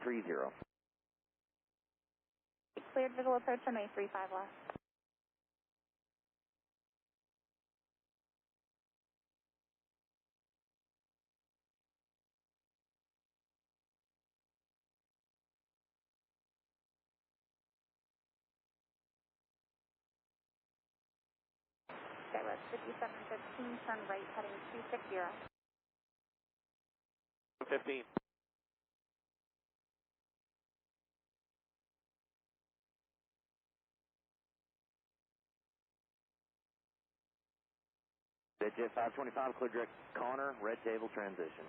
30. Cleared visual approach runway 35 left. Skywest 5715, turn right heading 260. 15. Jet 525, clear direct Connor, red table transition.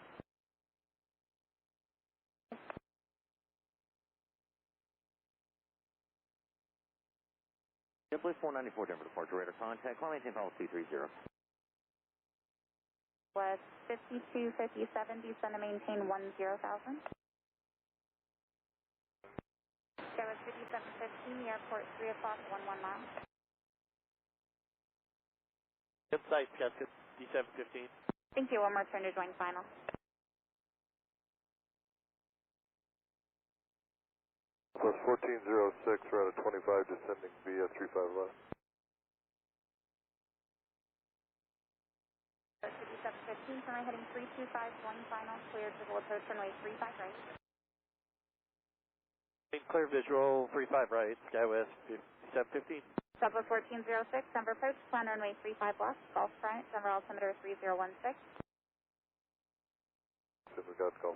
JetBlue 494 Denver departure radar contact, climb maintain follow 230. West 5257, descend to maintain 10,000. Skywest 5715, the airport 3 o'clock, 11 miles. Good sight, Scott, D715. Thank you, one more turn to join final. Plus 1406, we're at a 25, descending via 35 left. 5715, turn right heading 325, join final, cleared visual approach runway 35 right. Clear visual 35 right, Skywest 5715. Southwest 1406, Denver approach, plan runway 35 left, Golf front, Denver altimeter 3016. Denver God's call.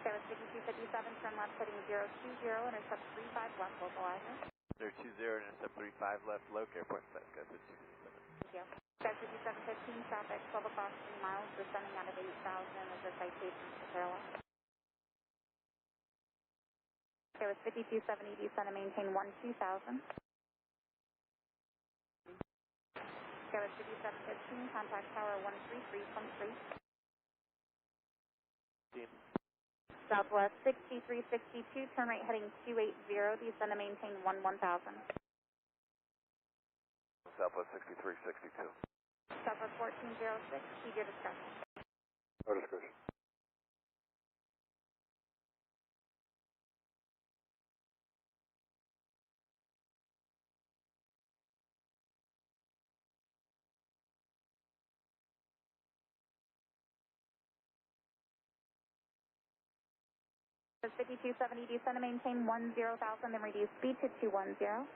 Skywest 5257, turn left heading 020, intercept 35 left, localizer. 020, intercept 35 left, low airport, Skywest 5257. Thank you. Skywest 5715, traffic 12 o'clock, 3 miles, descending out of 8,000 as a citation to Carolina. Skywest 5270, descend to maintain 12,000. Skywest 5715, contact tower 133.3. Southwest 6362, turn right heading 280, descend to maintain 11,000. Southwest 6362. Southwest 1406, keep your discretion. Our discretion. Skywest 5270, descend to maintain 10,000, then reduce speed to 210. 270.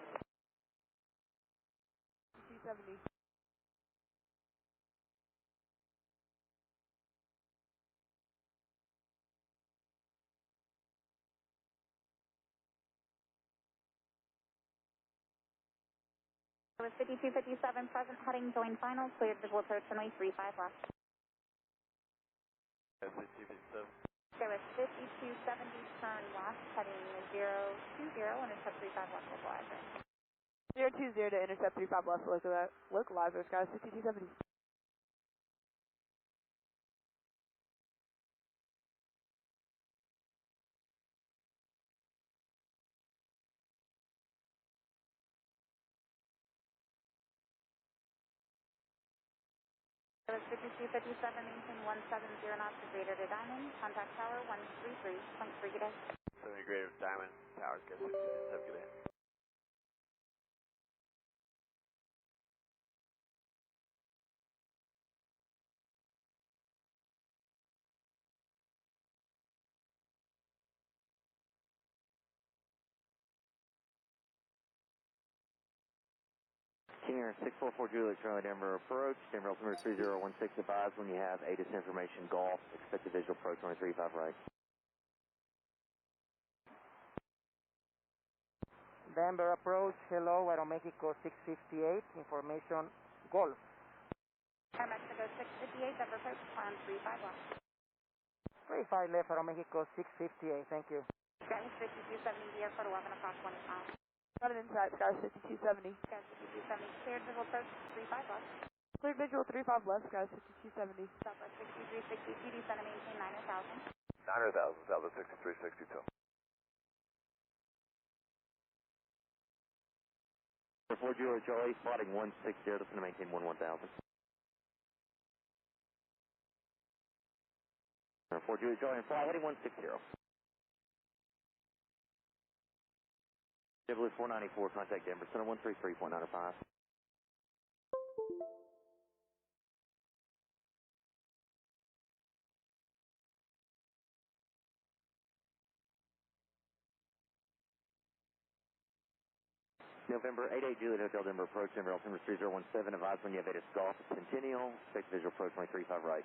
Skywest 5257, present heading, join final, cleared visual approach runway 35 left. Skywest 5270, turn left heading 020, intercept 35 left, localizer. 020 to intercept 35 left, localizer, Skywest 5270. Skywest 5257, maintain 170 knots to greater to Diamond, contact tower 133.3, good day. 70 greater Diamond, tower, Skywest 5257, good day. King Air 644 Juliet, Charlie Denver approach, Denver altimeter 3016, advise when you have ATIS information, Golf, expected visual approach runway 35 right. Denver approach, hello, Aeromexico 658, information, Golf. Aeromexico 658, Denver approach, plan 35 left. 35 left, Aeromexico 658, thank you. Skywest 5270, the airport 11 o'clock, 20 miles. Got an insight, Skywest 5270. Skywest 5270, cleared visual approach 35 left. Cleared visual 35 left, Skywest 5270. Southwest 6362, descend to maintain 9,000. 900,000, Southwest 6362. 4 Juliet, Charlie, spotting 160, descend to maintain 11,000. 4 Juliet, Charlie, and fly heading 160. JetBlue 494, contact Denver Center 133.95. November 88 Juliet Hotel Denver approach, Denver altimeter 3017, advise when you have ATIS Golf Centennial, expect visual approach 235 right.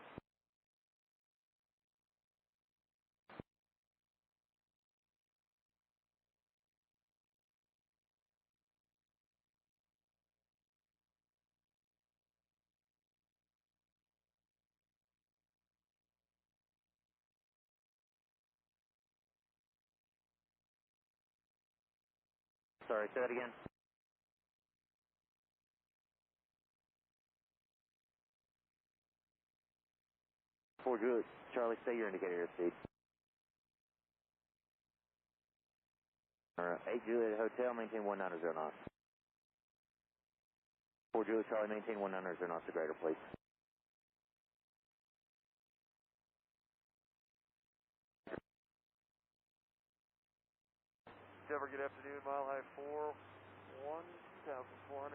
Sorry, say that again. Fort Juliet, Charlie, stay your indicator airspeed. 8 Juliet Hotel, maintain 190 knots. 4 Juliet Charlie, maintain 190 knots to greater, please. Denver, good afternoon. Mile high 1,400,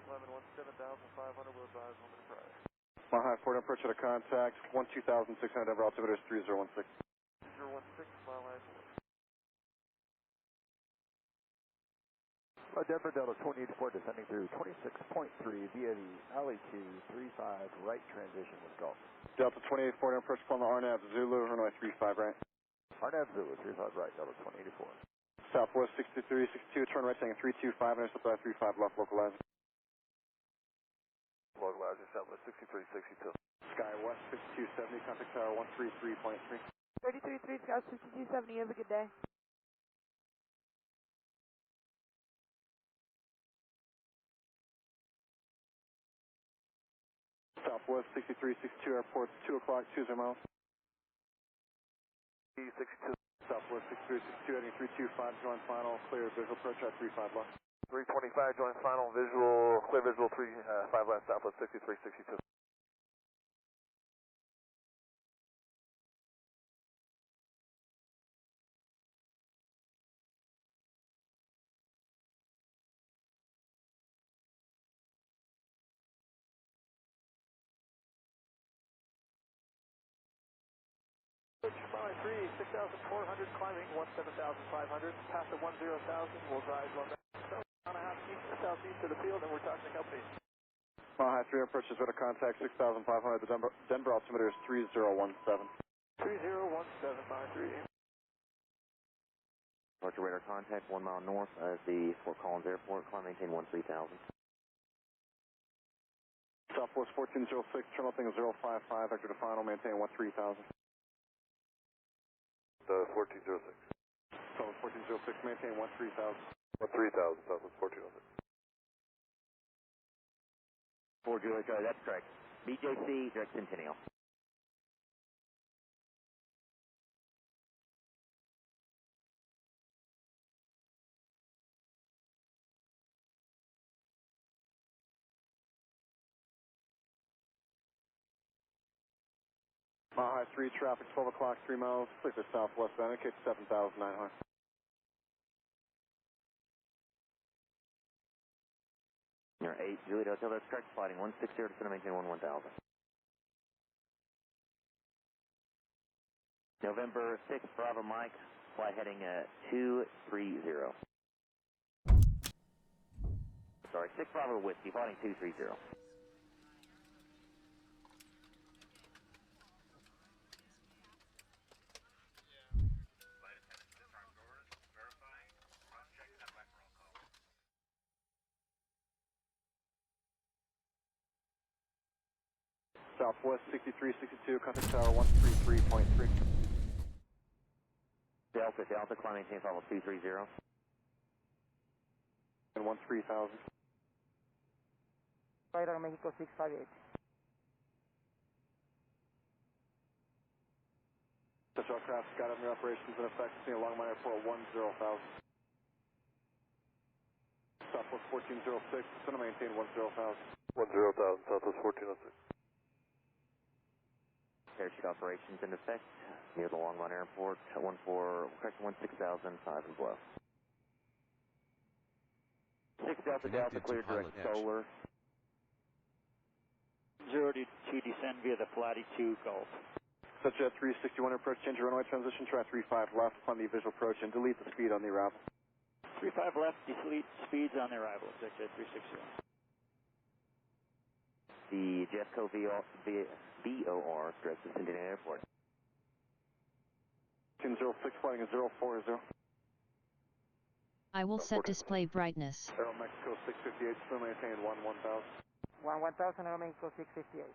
climbing 17,500. Will advise 1 minute prior. Mile high 4, approach at a contact, 12,600, Denver altimeter is 3016. 016, mile high 4. Denver Delta 2084 descending through 26.3 via the alley 235 right transition with Gulf. Delta 284, approach upon the Arnav Zulu, runway 35 right. Arnav Zulu 35 right, Delta 2084. Southwest 6362, turn right saying 325, intercept by 35 left, localizer. Localizer, Southwest 6362. Skywest 6270, contact tower 133.3. 333 Scout 6270, have a good day. Southwest 6362, airport 2 o'clock, 20 miles. 62. Southwest 6362, heading 325, join final, clear, visual approach at 35 left. 325, join final, visual, clear visual 35 left, Southwest 6362. Mile 3, 6,400, climbing 17,500. Past the 10,000, we'll drive on that. On a half east to southeast of the field, and we're talking company. Mile high 3, approaches with a contact 6,500, the Denver altimeter is 3017. 3017, mile 3. Departure radar contact 1 mile north of the Fort Collins Airport, climb maintain 13,000. Southwest 1406, turn left 055, vector to final, maintain 13,000. 1406. Southwest 1406, maintain 13,000. 13,000, Southwest 1406. 4 Juliet Charlie, that's correct. BJC, direct Centennial. Mile high 3, traffic 12 o'clock, 3 miles, clear to southwest, indicate 7,900. You're 8 Juliet Hotel, that's correct, sliding 160 to maintain 11,000. November 6th, Bravo Mike, fly heading 230. Sorry, 6 Bravo Whiskey, flying 230. Southwest 6362, contact tower 133.3. Delta, climb maintain level 230. And 13,000. Radar Mexico 658. Such aircraft skydive operations in effect, seen along my airport 10,000. Southwest 1406, center maintain 10,000. 10,000, Southwest 1406. Parachute operations in effect near the Longmont Airport, correct 16,005 and below. Delta Delta, clear direct solar. 0 to descend via the Flatty 2 Gulf. Such a 361 approach, change your runway transition, try 35 left, climb the visual approach, and delete the speed on the arrival. 35 left, delete speeds on the arrival, Jet 361. The Jeffco VOR stretch to Cincinnati Airport. 06 flying at 040. I will set display brightness. Aero Mexico 658, still maintain 1000. 1000 Aero Mexico 658.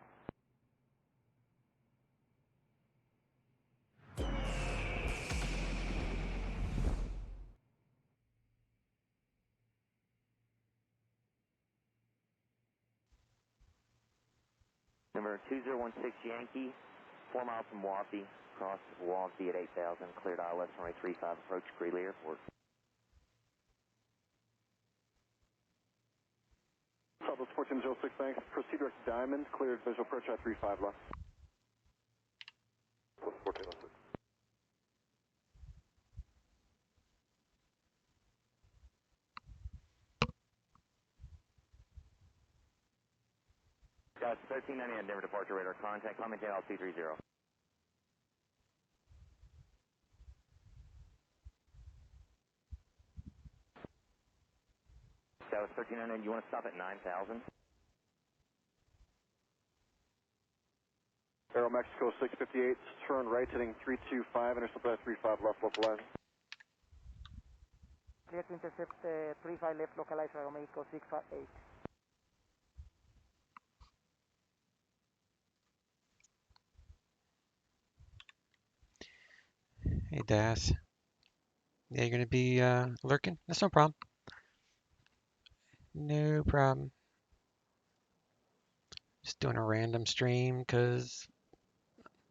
Number 2016 Yankee, 4 miles from Waupee, cross Waupee at 8000, cleared ILS runway 35, approach Greeley Airport. Southwest 1406, thanks. Proceed direct Diamond, cleared visual approach at 35 left. Plus 1406. Guys, 1390 at Denver departure radar contact, climb maintain altitude 30. That was 1390, you want to stop at 9000? Aero Mexico 658, turn right heading 325, intercept at 35 left, localize. Clear to intercept 35 left, localize Aero Mexico 658. Hey, Das. Yeah, you're going to be lurking? That's no problem. No problem. Just doing a random stream because,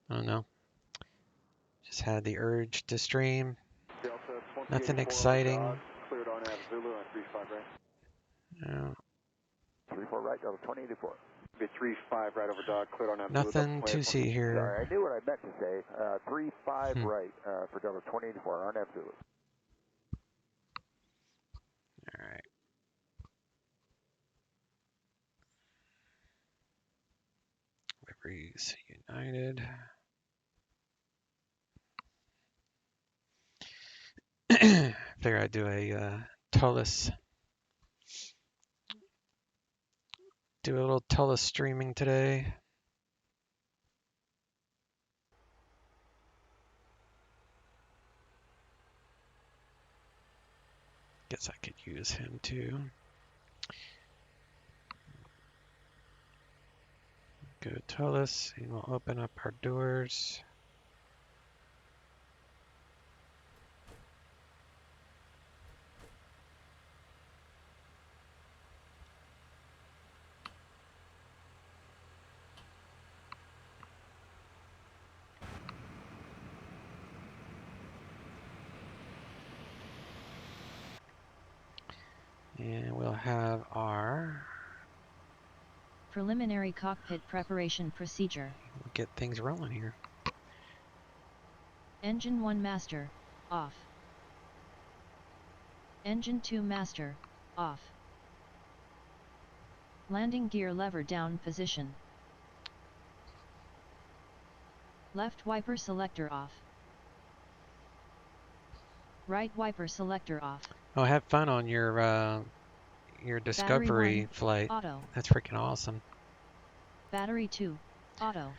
I don't know, just had the urge to stream. Nothing exciting. Cleared RNAV Zulu on 35 right. No. 34 right, Delta 2084. Be 35 right over dog, cleared RNAV Zulu. Nothing to see here. Sorry, I knew what I meant to say. 35 right for Delta 2084, RNAV Zulu. All right. Liberties United. Figure I'd do a Tullus. Do a little Tullus streaming today. Guess I could use him too. Go to Tullus, and we'll open up our doors. And we'll have our Preliminary cockpit preparation procedure. we'll get things rolling here. Engine 1 master, off. Engine 2 master, off. Landing gear lever down position. Left wiper selector off. Right wiper selector off. Oh, have fun on your Discovery 1, flight. auto. That's freaking awesome. Battery 2, auto.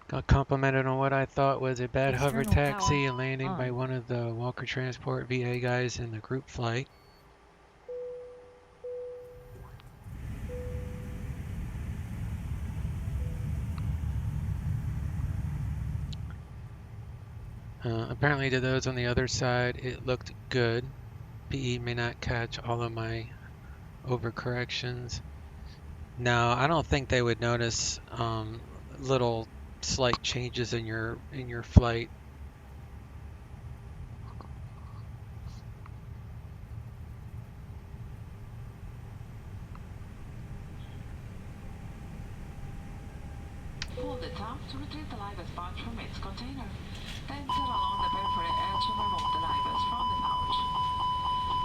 Got complimented on what I thought was a bad hover External taxi power and landing by on. one of the Walker Transport VA guys in the group flight. Apparently to those on the other side, it looked good. PE may not catch all of my overcorrections. No, I don't think they would notice little slight changes in your flight. Pull the top to retrieve the live sponge from its container. Then pull along the perforated edge to remove the live from the pouch.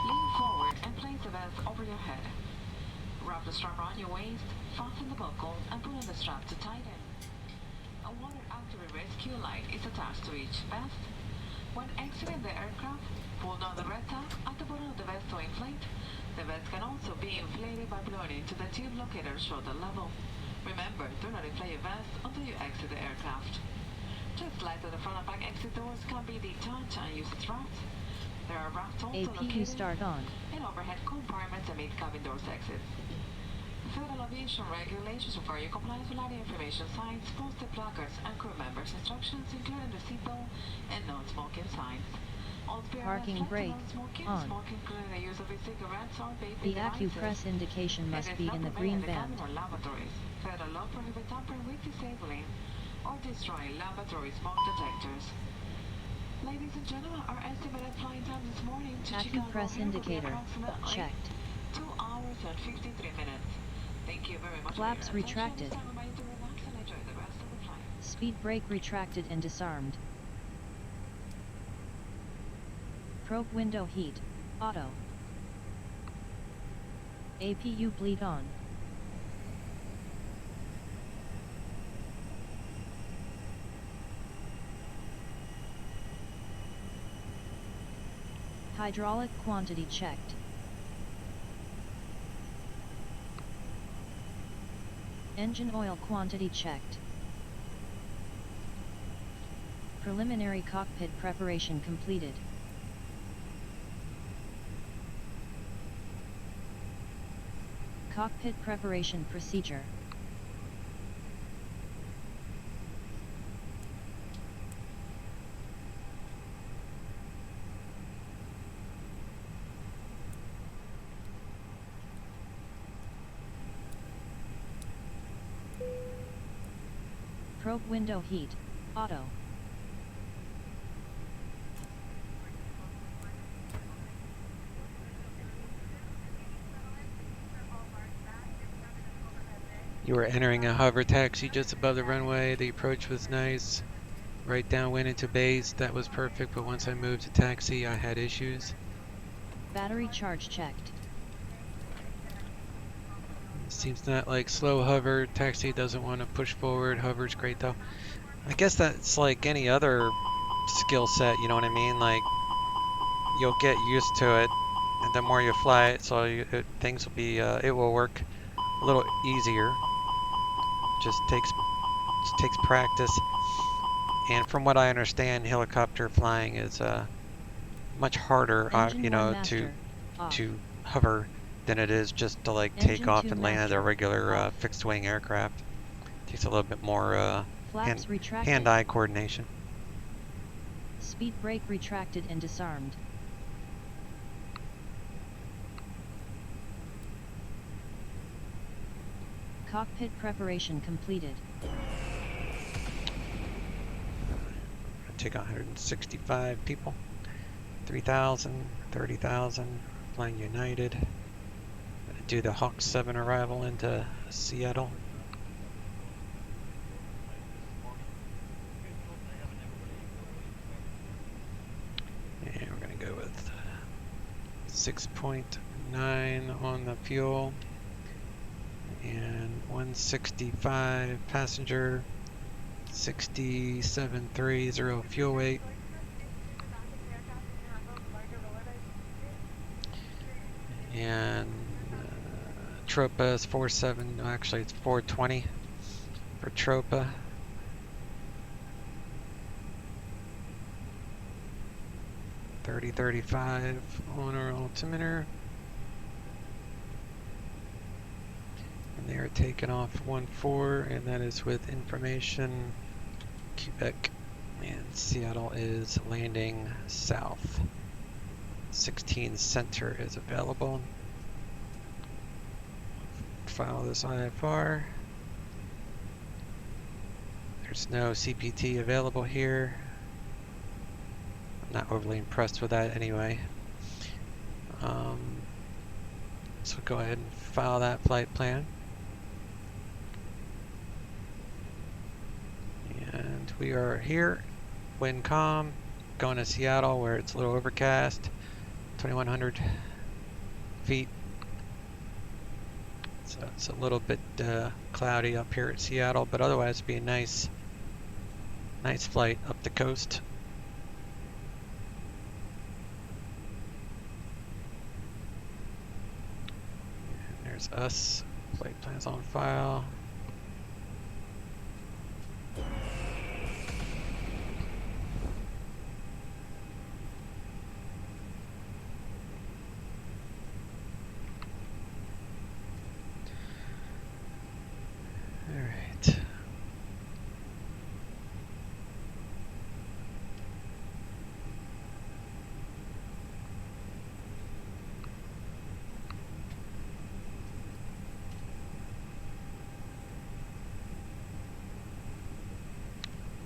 Lean forward and place the vest over your head. your waist, fasten the buckle, and put on the strap to tighten. A water active rescue light is attached to each vest. When exiting the aircraft, pull down the red tab at the bottom of the vest to inflate. The vest can also be inflated by blowing into the tube locator shoulder level. Remember, do not inflate your vest until you exit the aircraft. Just light at the front and back exit doors can be detached and used as rafts. There are rafts also APU start on. in overhead compartments and mid-cabin doors exits. Federal aviation regulations require you compliance with lighting information signs, posted placards, and crew members' instructions, including the seatbelt and non-smoking signs. All Parking brake on. Smoking, including the use of e-cigarettes or vaping The devices. AccuPress indication must be in the green band. Laboratories. Federal law prohibits tampering with, disabling, or destroying laboratory smoke detectors. Ladies and gentlemen, our estimated flying time this morning to Chicago AccuPress indicator checked. 2 hours and 53 minutes. Thank you very much. Flaps retracted. To relax and enjoy the rest of the flight. Speed brake retracted and disarmed. Probe window heat, auto. APU bleed on. Hydraulic quantity checked. Engine oil quantity checked. Preliminary cockpit preparation completed. Cockpit preparation procedure. Probe window heat, auto. You were entering a hover taxi just above the runway. The approach was nice. Right downwind into base, that was perfect, but once I moved to taxi, I had issues. Battery charge checked. Seems not like slow hover. Taxi doesn't want to push forward. Hover's great though. I guess that's like any other skill set, you know what I mean? Like, you'll get used to it, and the more you fly it, so things will be, it will work a little easier. Just takes practice. And from what I understand, helicopter flying is much harder, you know, to hover than it is just to like take off and land at a regular fixed wing aircraft. Takes a little bit more hand-eye coordination. Speed brake retracted and disarmed. Cockpit preparation completed. Take 165 people. 3,000, 30,000, flying United. Do the Hawk 7 arrival into Seattle. And we're going to go with 6.9 on the fuel. And 165 passenger, 6730 fuel weight. And Tropa is 47, actually it's 420 for Tropa. $30.35 on our altimeter. And they are taking off 1-4, and that is with information Quebec, and Seattle is landing south. 16 center is available. File this IFR. There's no CPT available here. I'm not overly impressed with that anyway. So go ahead and file that flight plan. And we are here, wind calm, going to Seattle where it's a little overcast, 2,100 feet. It's So it's a little bit cloudy up here at Seattle, but otherwise it'd be a nice flight up the coast. And there's us. Flight plans on file. Alright.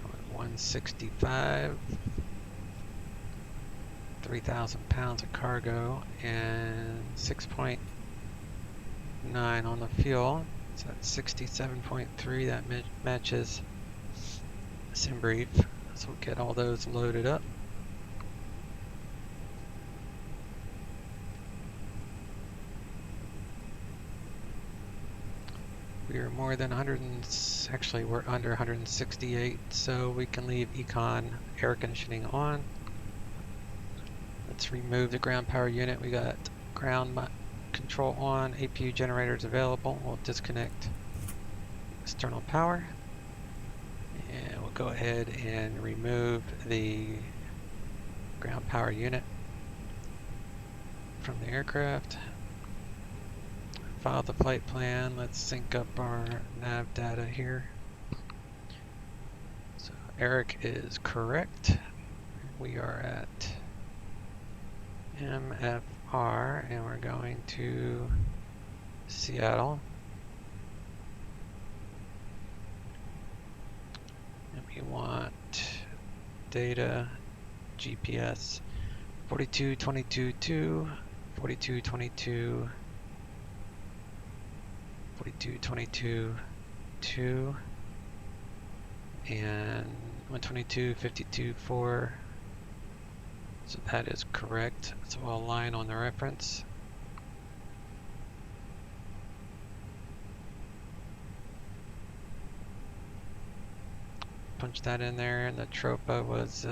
Going 165. 3,000 pounds of cargo and 6.9 on the fuel. So that's 67.3. That matches sim brief. So we'll get all those loaded up. We are more than 100 actually we're under 168, so we can leave Econ air conditioning on. Let's remove the ground power unit. We got ground control on, APU generators available. We'll disconnect external power. And we'll go ahead and remove the ground power unit from the aircraft. File the flight plan. Let's sync up our nav data here. So Eric is correct. We are at MFR and we're going to Seattle. And we want data GPS 4222.2, 4222, 4222.2, and 122.52.4. So that is correct. So we'll align on the reference. Punch that in there, and the tropa was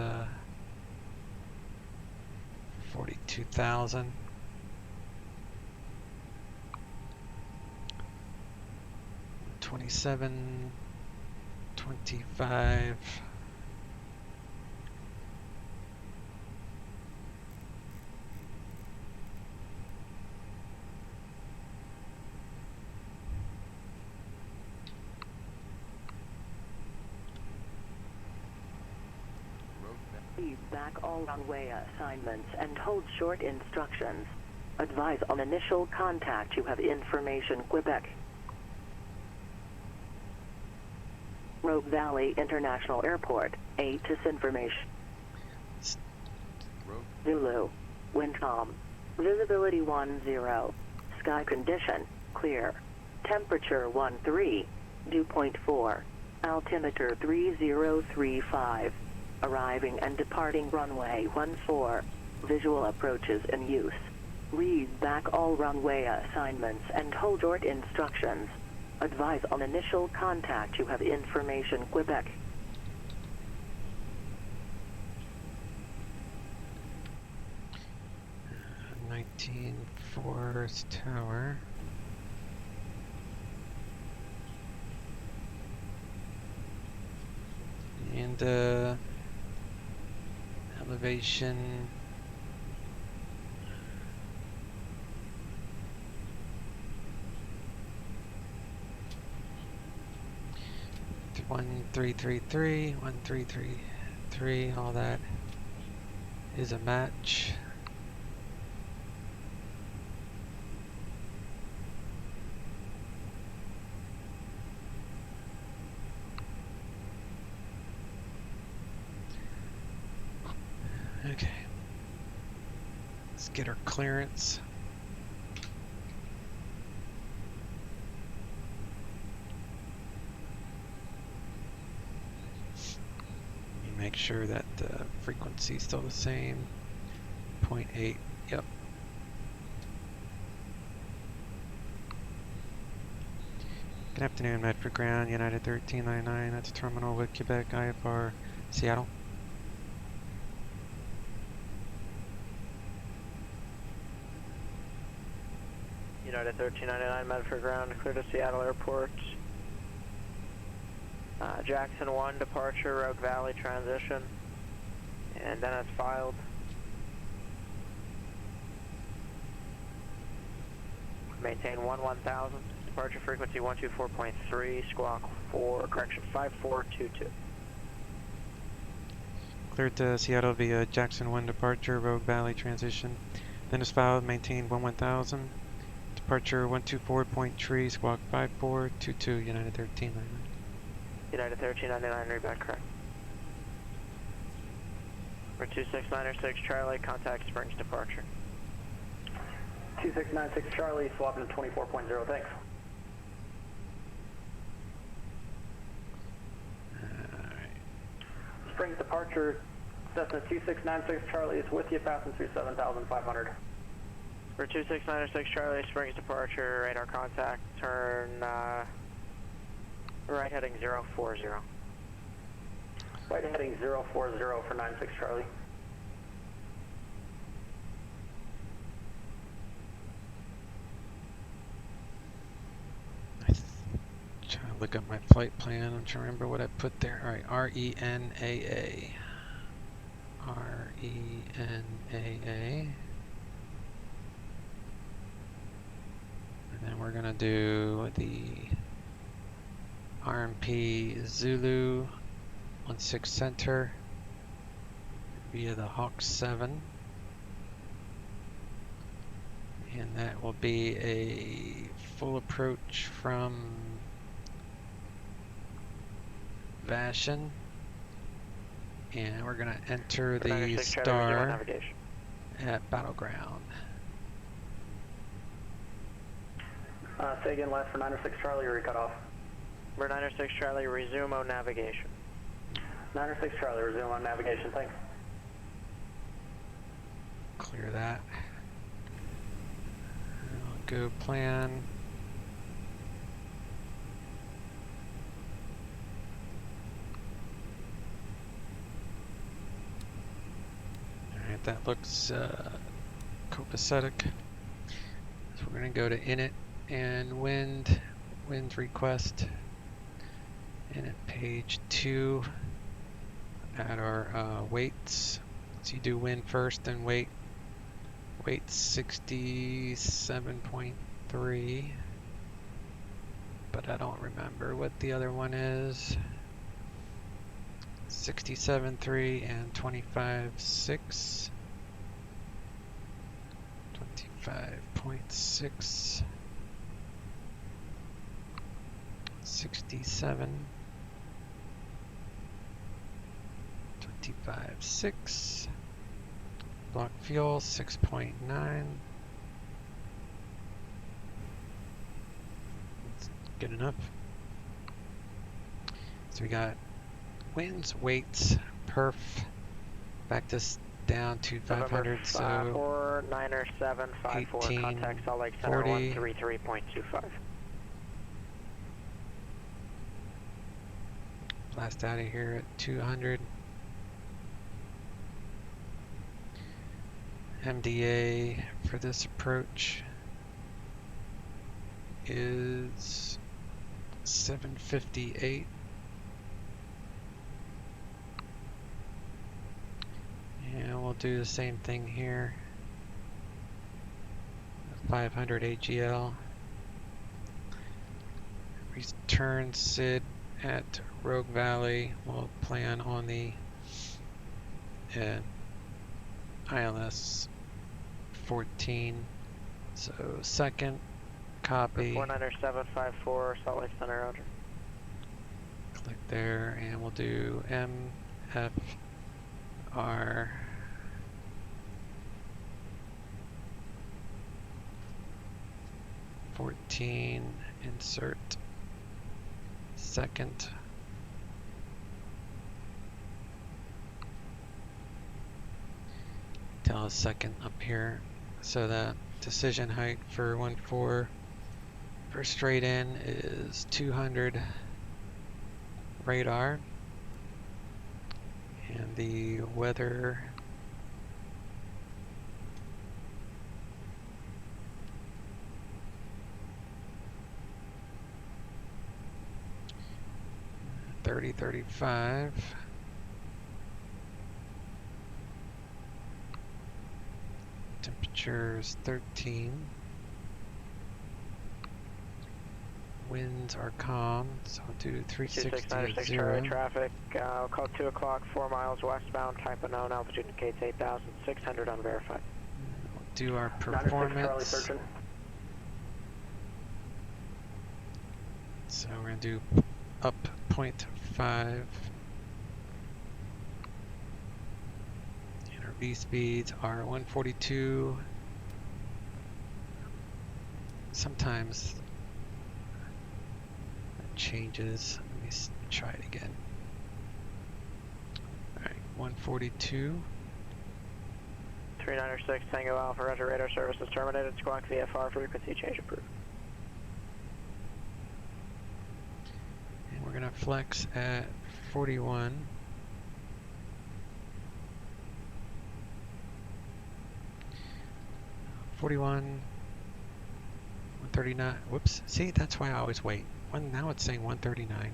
42,000. $27.25. Please back all runway assignments and hold short instructions. Advise on initial contact you have information Quebec. Rogue Valley International Airport, ATIS information. Zulu, wind calm. Visibility 10. Sky condition, clear. Temperature 13, dew point 4. Altimeter 3035. Arriving and departing runway 14. Visual approaches in use. Read back all runway assignments and hold short instructions. Advise on initial contact you have information Quebec. Forest Tower. And elevation 1333, 1333, all that is a match. Okay, let's get our clearance. Make sure that the frequency is still the same. 0.8, yep. Good afternoon, Medford Ground, United 1399, that's Terminal with Quebec, IFR, Seattle. United 1399, Medford Ground, clear to Seattle Airport. Jackson 1, departure, Rogue Valley transition, and then it's filed. Maintain 1000, departure frequency 124.3, squawk 5422. Cleared to Seattle via Jackson 1 departure, Rogue Valley transition, then is filed, maintain 1000, departure 124.3, squawk 5422, United 1399. United 1399, read back correct. For 2696 Charlie, contact Springs departure. 2696 Charlie, swapping to 24.0, thanks. Springs departure, Cessna 2696 Charlie is with you, passing through 7,500. For 2696 Charlie, Springs departure, radar contact, turn right heading 040. Right heading 040 for 96 Charlie. Trying to look up my flight plan. I'm trying to remember what I put there. All right, RENAA. RENAA. And then we're gonna do the RMP Zulu 16 Center via the Hawk 7. And that will be a full approach from Vashon. And we're going to enter the star at Battleground. Say again, last for 906 Charlie, or you cut off? For 906 Charlie, resume on navigation. 906 Charlie, resume on navigation, thanks. Clear that. I'll go plan. Alright, that looks copacetic. So we're going to go to init and wind request. Init page 2. Add our weights. So you do wind first, then weight. Weight 67.3. But I don't remember what the other one is. 67.3 and 25.6. 25.6. 67. 25.6. Block fuel 6.9. That's good enough. So we got winds, weights, perf. Back this down to 500. So 49er754, contact Salt Lake Center 133.25. Blast out of here at 200. MDA for this approach is 758. And we'll do the same thing here. 500 AGL. Return SID at Rogue Valley. We'll plan on the ILS 14. So second copy. 49er754, Salt Lake Center, Roger. Click there and we'll do MFR. Insert second. Tell us second up here. So that decision height for 14 For straight in is 200 radar. And the weather (30-35). Temperatures 13. Winds are calm, so I'll do 360 at 0. Traffic, I'll call 2 o'clock, 4 miles westbound, type unknown, altitude indicates 8,600 unverified. We'll do our performance. So we're going to do up 0.5. And our V speeds are 142. Sometimes that changes. Let me try it again. Alright, 142. 396 Tango Alpha, Roger, radar services terminated. Squawk VFR, frequency change approved. And we're going to flex at 41. (41) 139. Whoops. See, that's why I always wait. Now it's saying 139.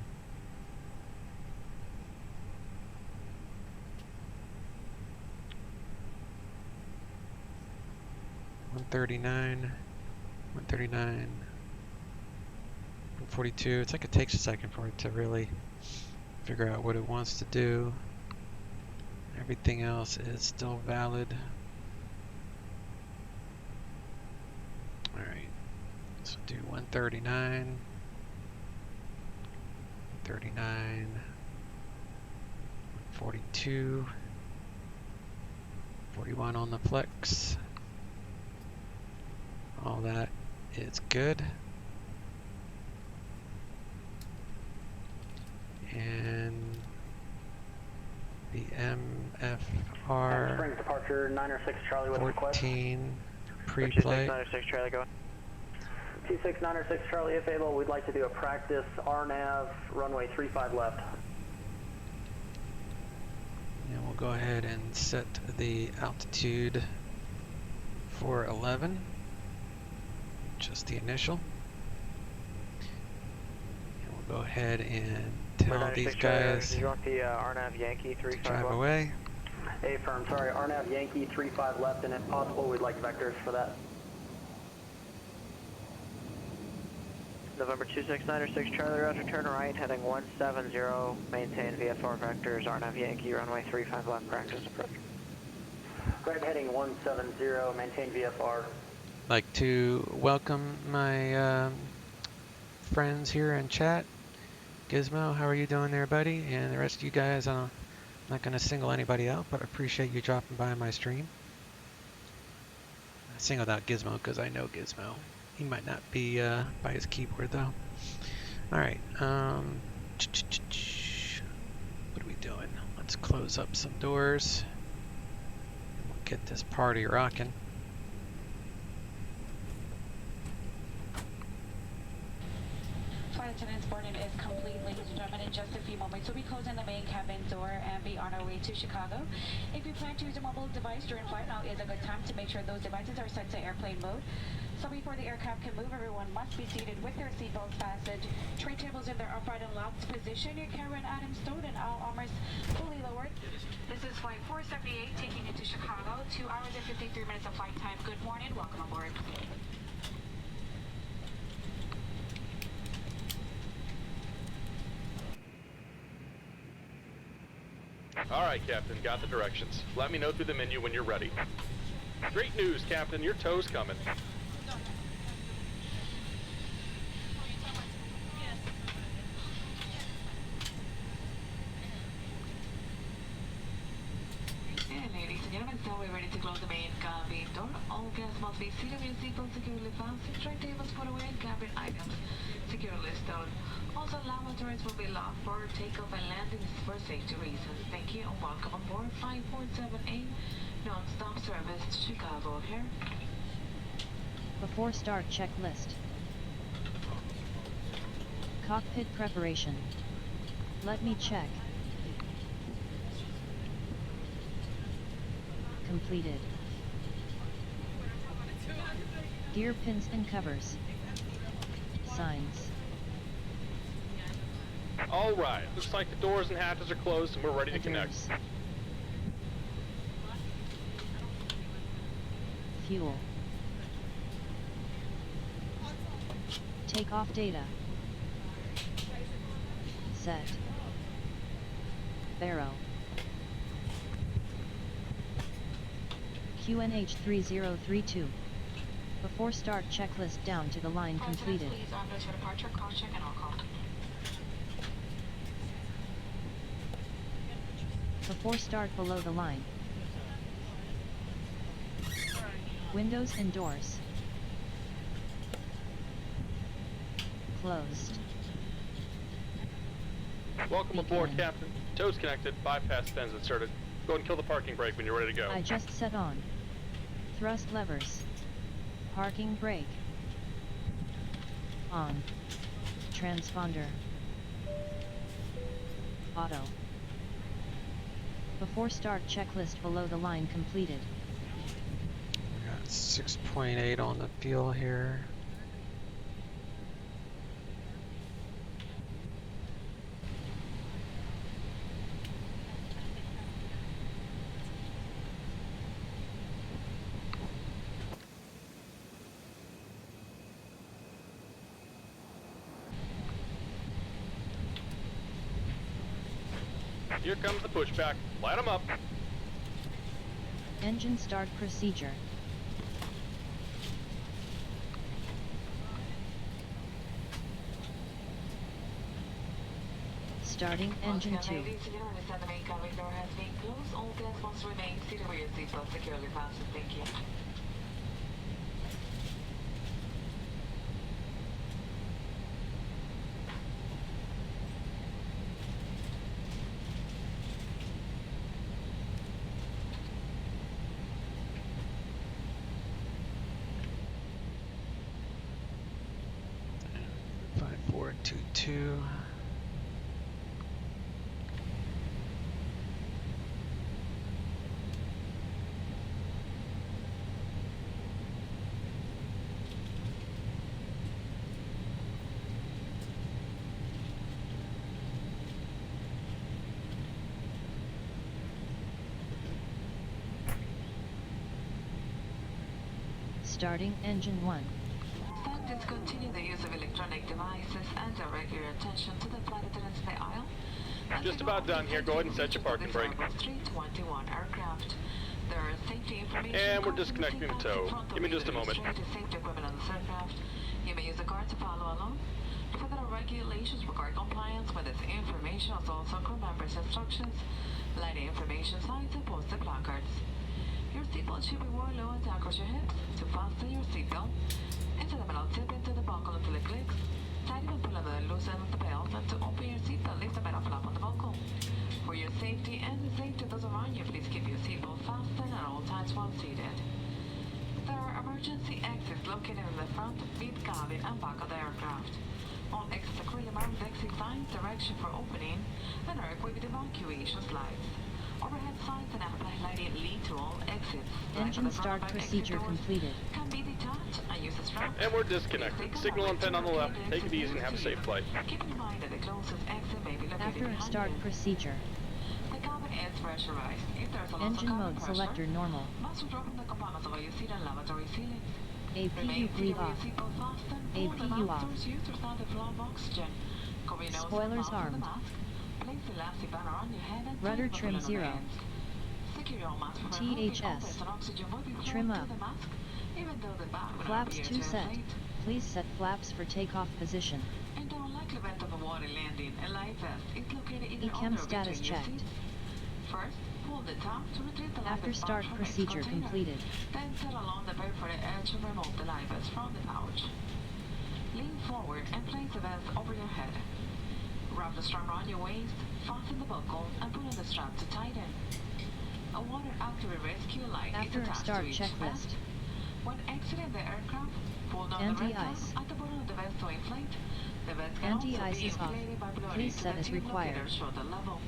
139. 139. 142. It's like it takes a second for it to really figure out what it wants to do. Everything else is still valid. Alright, so do 139, 39, 142, 41 on the flex. All that is good. And the MFR Springs departure 906 Charlie with 14 pre-flight. 906 Charlie going. 26 906 Charlie, if able, we'd like to do a practice RNAV runway 35 left. And we'll go ahead and set the altitude for 11, just the initial. And we'll go ahead and tell these guys you want the RNAV Yankee 35 drive left? away. A firm, sorry, RNAV Yankee 35 left, and if possible, we'd like vectors for that. November 26906 Charlie, Roger, turn right, heading 170, maintain VFR vectors, RNAV Yankee, runway 35 left, practice approach. Right, heading 170, maintain VFR. Like to welcome my friends here in chat. Gizmo, how are you doing there, buddy? And the rest of you guys, I'm not going to single anybody out, but I appreciate you dropping by my stream. I singled out Gizmo because I know Gizmo. He might not be by his keyboard though. Alright, what are we doing? Let's close up some doors. We'll get this party rocking. Flight attendant's boarding is complete, ladies and gentlemen. In just a few moments, we'll be closing the main cabin door and be on our way to Chicago. If you plan to use a mobile device during flight, now is a good time to make sure those devices are set to airplane mode. So before the aircraft can move, everyone must be seated with their seatbelts fastened, tray tables in their upright and locked position, your carry-on items stowed, and all armors fully lowered. This is flight 478 taking you to Chicago. 2 hours and 53 minutes of flight time. Good morning. Welcome aboard. All right, Captain, got the directions. Let me know through the menu when you're ready. Great news, Captain, your tow's coming. And ladies and gentlemen, so we're ready to close the main cabin door. All guests must be seated with seatbelts securely fastened, tray tables put away, and cabin items securely stowed. Also, lavatories will be locked for takeoff and landing for safety reasons. Thank you and welcome aboard 547A non-stop service to Chicago here. Before start checklist. Cockpit preparation. Let me check. Completed. Gear pins and covers. Signs. All right, looks like the doors and hatches are closed and we're ready to connect. Fuel. Takeoff data. Set. Barrow. QNH 3032. Before start checklist down to the line completed. Please under to departure, cross check and all call. Before start below the line. Windows and doors. Closed. Welcome aboard, Captain. Toes connected, bypass pins inserted. Go ahead and kill the parking brake when you're ready to go. I just set on. Thrust levers. Parking brake. On. Transponder. Auto. Before start checklist below the line completed. We got 6.8 on the fuel here. Here comes the pushback. Light them up. Engine start procedure. Starting engine 2. Ladies, you know that the main cabin door has been closed. All guests must remain seated with your seatbelt securely fastened. Thank you. Two. Starting engine 1. Discontinue the use of electronic devices and direct your attention to the flight attendants in the aisle. Just about done here. Go ahead and set your parking brake. A321 aircraft. There are safety information. And we're disconnecting the tow. Give me just a moment. Safety equipment on this aircraft. You may use a card to follow along. Further regulations regarding compliance with this information is also crew members' instructions, lighting information signs, and posted placards. Your seatbelt should be worn low and down across your hips. To fasten your seatbelt, insert the metal tip into the buckle until it clicks. Tighten and pull on the loose end of the belt, and to open your seatbelt, lift the metal flap on the buckle. For your safety and the safety of those around you, please keep your seatbelt fastened at all times while seated. There are emergency exits located in the front, mid cabin, and back of the aircraft. All exits are clearly marked with exit signs, direction for opening, and are equipped with evacuation slides. Overhead signs and lighting lead to all exits. Engine start procedure completed. Can be detached and use a strap. And we're disconnected. Signal and pin on the left. Take it easy and have a safe flight. Keep in mind that the closest exit may be located After behind start you. procedure. The cabin is pressurized. If there is a loss Engine of cabin mode pressure, selector normal. must withdraw from the compartments of your seat and lavatory ceilings. APU bleed off. APU off. Spoilers armed. Rudder trim 0. THS. Trim up. Flaps 2 set. Please set flaps for takeoff position. In the unlikely event of a water landing, a life vest is located either Ecam under or status between your checked. seats. First, pull the top to retrieve the life After vest start pouch from its procedure container. completed. Then set along the perforated edge to remove the life vest from the pouch. Lean forward and place the vest over your head. Wrap the strap around your waist, fasten the buckle, and put on the strap to tighten. A water-activated rescue light After is attached start to each checklist. vest. When exiting the aircraft, pull down the red Anti-ice. tab at the bottom of the vest to inflate. The vents can also Anti-ice be is off. inflated by blowing Please into set the as tube required. locator shown the level.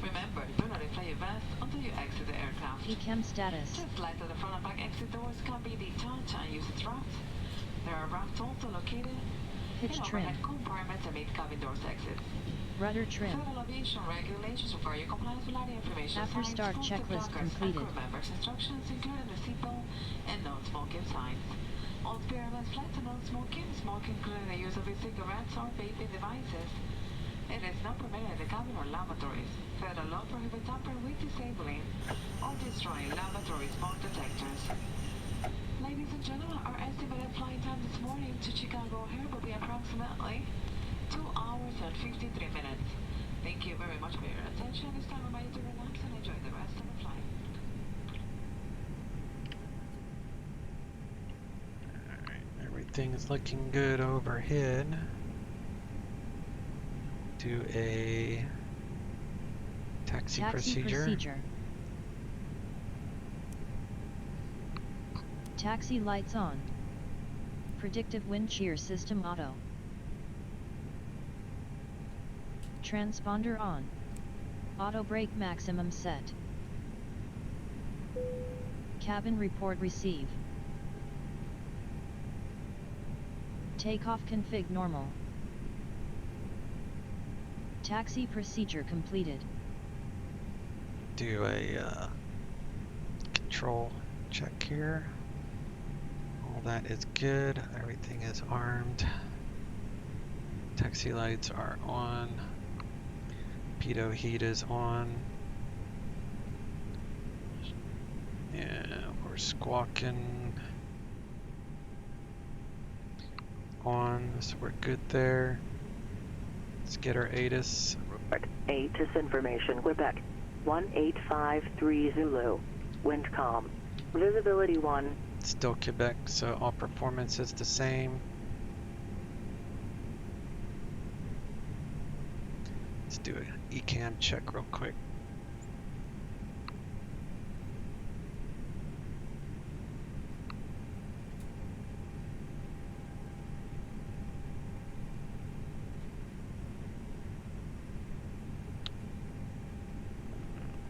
Remember, do not inflate your vents until you exit the aircraft. Ecam status. Just lights at the front and back exit doors can be detached and used as ramps. There are ramps also located Pitch in trim. overhead compartments and mid-cabin doors exit. Rudder trim. Federal aviation regulations require your compliance with lighting information After signs, start close checklist to completed. and crew members' instructions, including the seatbelt and no smoking signs. On Airlines flights are non-smoking, smoking including the use of e-cigarettes or vaping devices. It is not permitted in the cabin or lavatories. Federal law prohibits tampering with, disabling, or destroying lavatory smoke detectors. Ladies and gentlemen, our estimated flight time this morning to Chicago O'Hare will be approximately 2 hours and 53 minutes. Thank you very much for your attention. It's time for you to relax and enjoy the rest of the flight. Alright, everything is looking good overhead. Do a taxi procedure. Taxi lights on. Predictive wind shear system auto. Transponder on. Auto brake maximum set. Cabin report receive. Takeoff config normal. Taxi procedure completed. Do a control check here. All that is good. Everything is armed. Taxi lights are on. Pitot heat is on. Yeah, we're squawking on, so we're good there. Let's get our ATIS. ATIS information, Quebec, 1853 Zulu, wind calm, visibility 1. Still Quebec, so all performance is the same. Let's do an Ecam check real quick.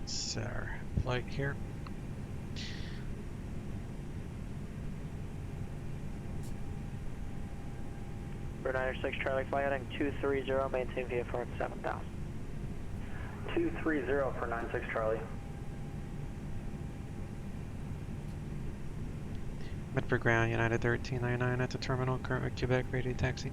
Set our flight here. Brunei 6 Charlie flight heading 230, maintain VFR at 7,000. 230 for 96 Charlie. Medford ground, United 1399 at the terminal, current Quebec, radio taxi.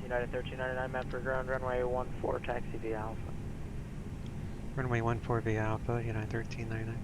United 1399 Medford ground, runway 14, taxi via Alpha. Runway 14 via Alpha, United 1399.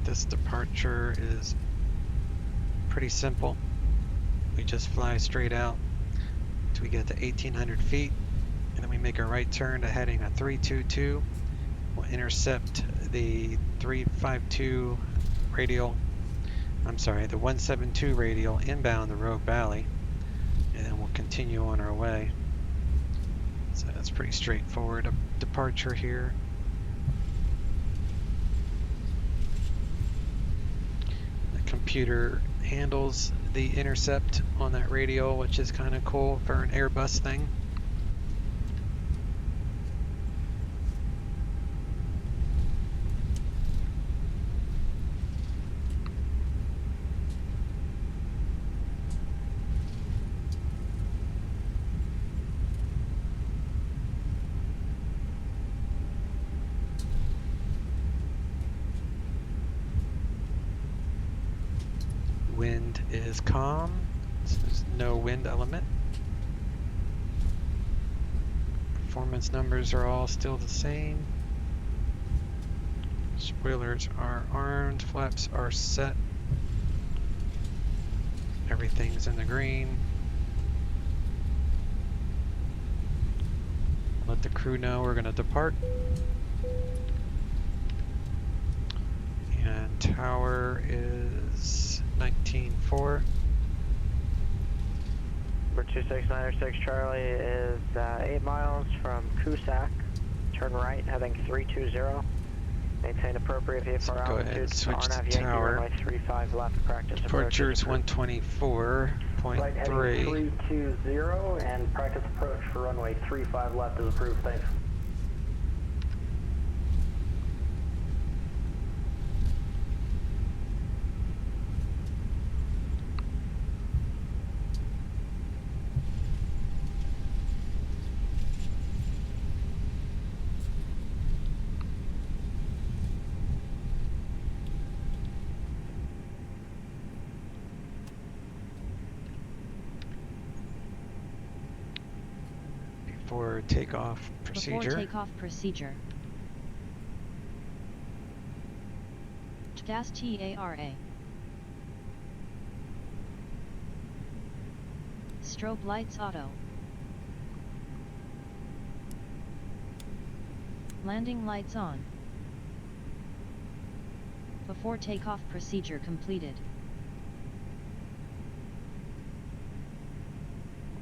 This departure is pretty simple. We just fly straight out till we get to 1800 feet, and then we make a right turn to heading a 322. We'll intercept the 352 radial, I'm sorry, the 172 radial inbound the Rogue Valley, and then we'll continue on our way. So that's pretty straightforward departure here. computer handles the intercept on that radio, which is kind of cool for an Airbus thing. Wind is calm, so there's no wind element. Performance numbers are all still the same. Spoilers are armed, flaps are set. Everything's in the green. Let the crew know we're going to depart. And tower is 19.4. Number 2696 Charlie is 8 miles from Cusack. Turn right, heading 320. Maintain appropriate VFR So go ahead and switch to tower. Runway 35 left, practice Departure is approach. 124.3. Right, heading 320 and practice approach for runway 35 left is approved. Thanks. Before takeoff procedure. Before takeoff procedure. TAS TARA. Strobe lights auto. Landing lights on. Before takeoff procedure completed.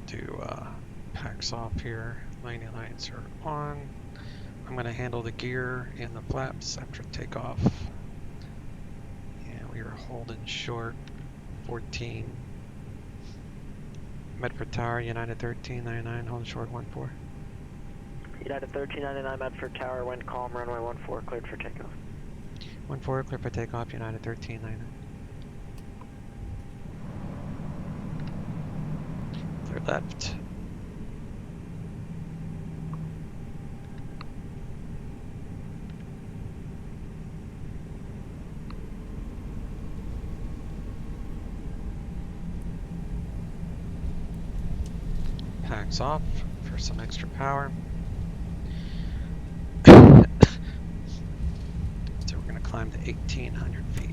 Do packs off here. Landing lights are on. I'm going to handle the gear and the flaps after takeoff. And we are holding short 14. Medford Tower, United 1399, holding short 14. United 1399 Medford Tower, wind calm, runway 14, cleared for takeoff. 14, cleared for takeoff, United 1399. Clear left. Packs off for some extra power. So we're going to climb to 1,800 feet.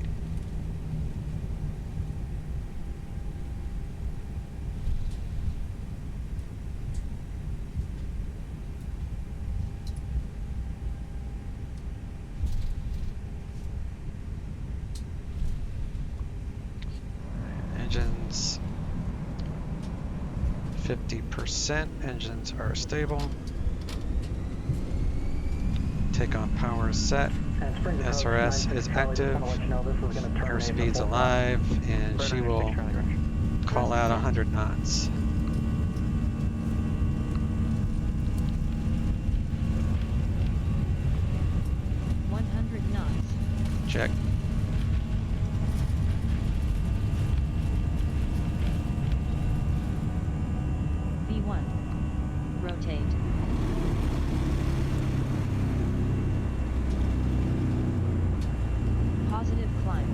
Engines 50%. Engines are stable. Takeoff power is set. SRS is active. Airspeed's alive, and she will call out 100 knots. Check. V1. Rotate. Positive climb.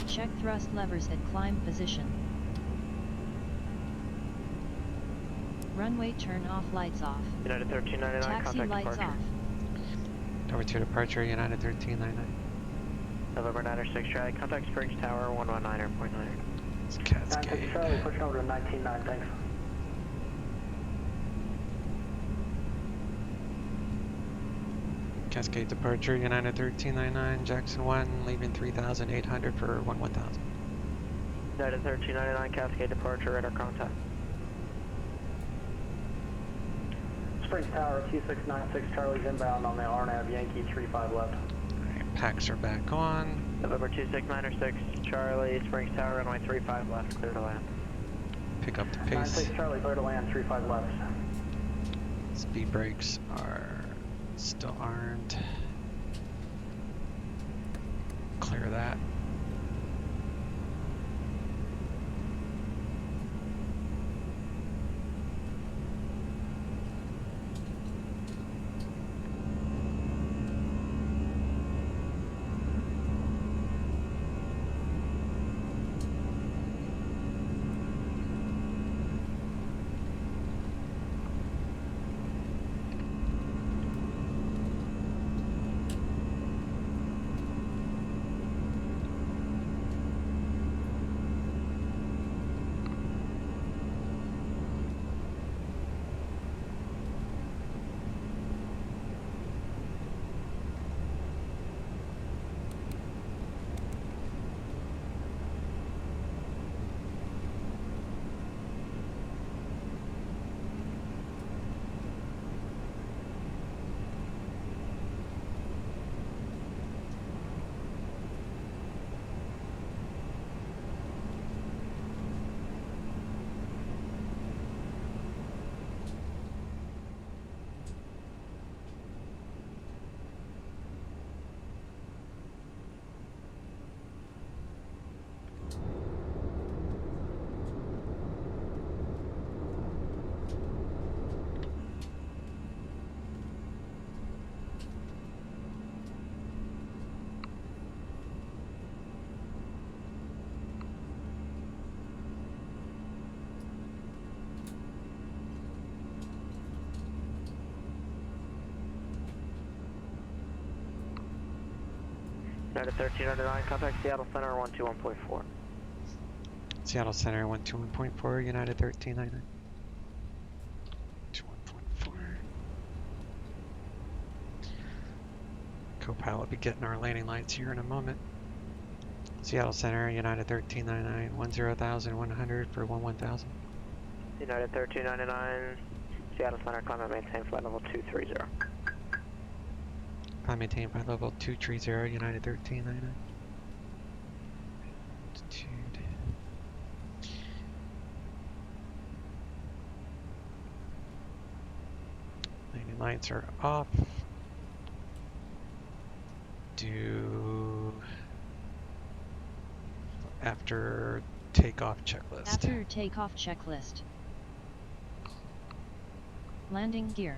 Check thrust levers at climb position. Runway turn off, lights off. United 1399, Taxi contact lights departure. off. Over to departure, United 1399. November 906 Charlie, contact Springs Tower 119.9. It's Cascade. Charlie, pushing over to 19.9, thanks. Cascade departure, United 1399, Jackson 1, leaving 3,800 for 11,000. United 1399, Cascade departure, radar contact. Springs Tower 2696 Charlie's inbound on the RNAV Yankee 35 left. Alright, packs are back on. November 26906 Charlie, Springs Tower, runway 35 left, clear to land. Pick up the pace. 96 Charlie, clear to land, 35 left. Speed brakes are still armed. Clear that. United 1309, contact Seattle Center 121.4. Seattle Center 121.4, United 1399. 21.4. Co-pilot will be getting our landing lights here in a moment. Seattle Center, United 1399, 10,100 for 11,000. United 1399, Seattle Center, climb and maintain flight level 230. I maintain flight level 230, United 1399. Altitude. Landing lights are off. Do after takeoff checklist. After takeoff checklist. Landing gear.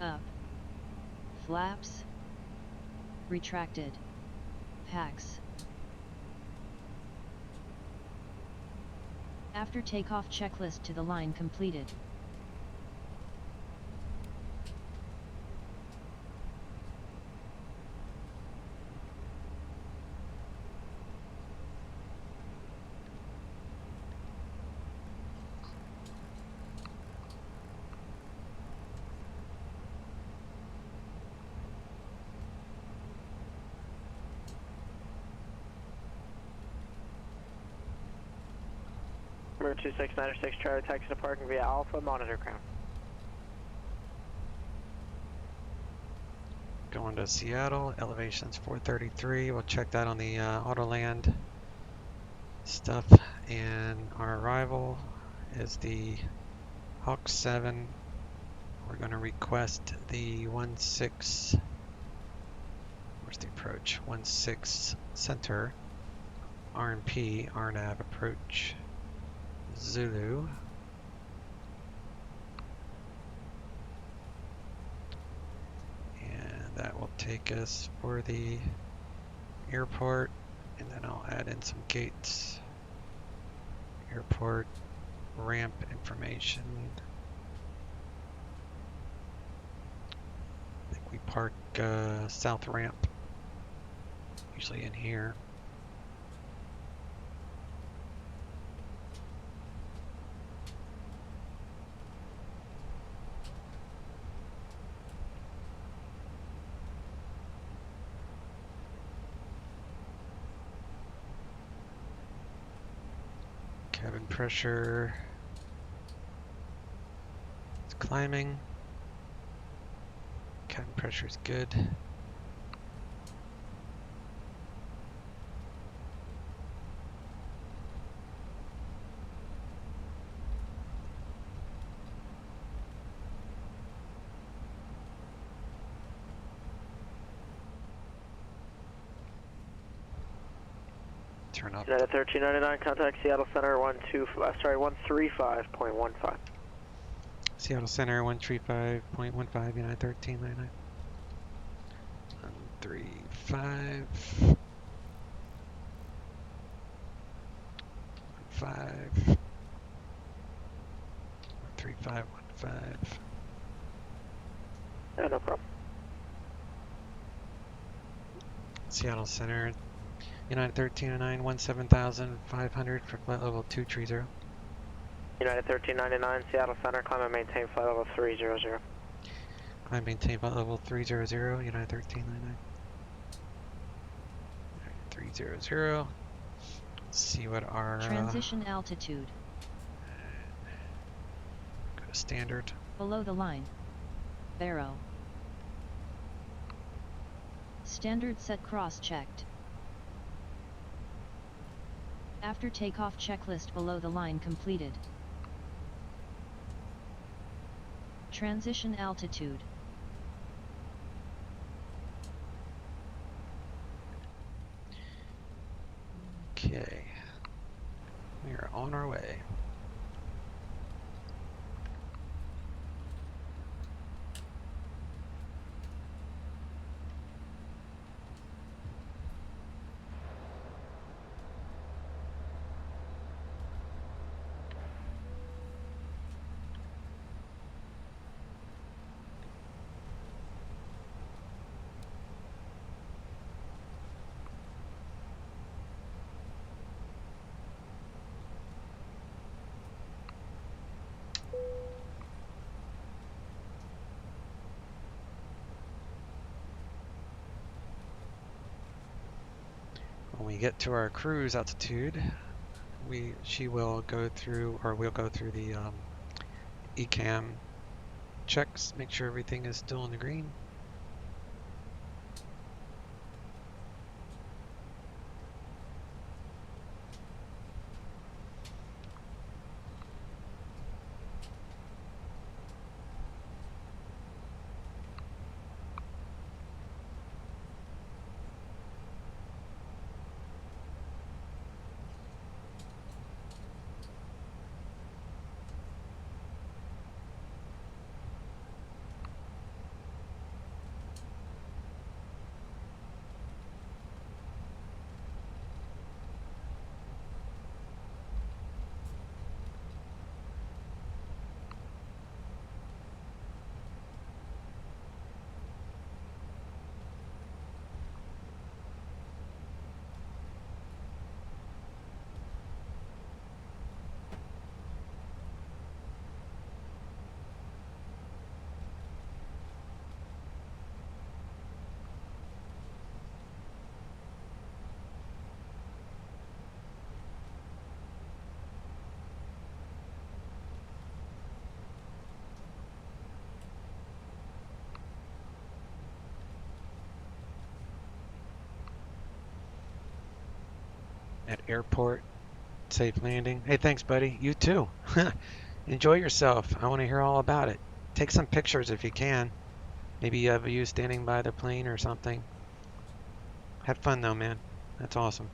Up. Flaps. Retracted. Packs. After takeoff checklist to the line completed. Number 2696 Charlie, taxi to parking via Alpha, monitor ground. Going to Seattle, elevation's 433. We'll check that on the Autoland stuff. And our arrival is the Hawk 7. We're going to request the 16. Where's the approach? 16 center. RNP, RNAV approach. Zulu. And that will take us for the airport, and then I'll add in some gates. Airport ramp information. I think we park south ramp. usually in here. Cabin pressure. It's climbing. Cabin pressure is good. Turn up. United 1399, contact Seattle Center 135.15. Seattle Center 135.15, United 1399. 135. 15. 135.15. Yeah, no problem. Seattle Center, United 1309, 17,500 for flight level 230. United 1399, Seattle Center, climb and maintain flight level 300. Climb maintain flight level 300, United 1399. 300. Let's see what our transition altitude. Go to standard. Below the line. Barrow. Standard set cross-checked. After takeoff checklist below the line completed. Transition altitude. Okay. We are on our way. When we get to our cruise altitude, she will go through, or we'll go through the Ecam checks, make sure everything is still in the green. At airport, safe landing. Hey, thanks, buddy. You too. Enjoy yourself. I want to hear all about it. Take some pictures if you can. Maybe you have you standing by the plane or something. Have fun though, man. That's awesome.